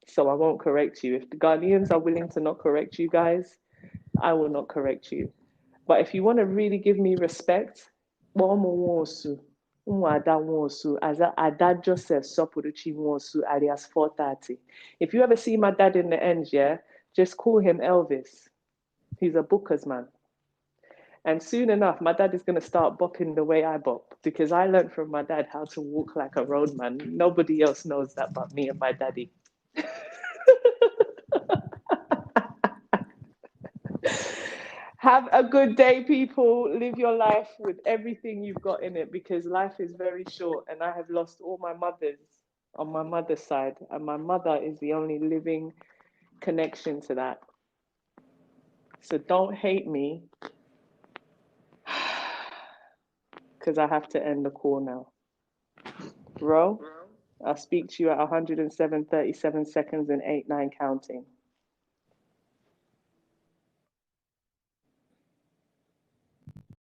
So I won't correct you. If the Ghanaians are willing to not correct you guys, I will not correct you. But if you want to really give me respect, Nwosu, Nwada Nwosu, as Ada Joseph Sopuruchi Nwosu, alias 430. If you ever see my dad in the end, yeah, just call him Elvis. He's a booker's man. And soon enough, my dad is going to start bopping the way I bop, because I learned from my dad how to walk like a roadman. Nobody else knows that but me and my daddy. Have a good day, people. Live your life with everything you've got in it, because life is very short. And I have lost all my mothers on my mother's side. And my mother is the only living connection to that. So don't hate me, because I have to end the call now. Bro, I'll speak to you at 107:37 seconds and 8-9 counting.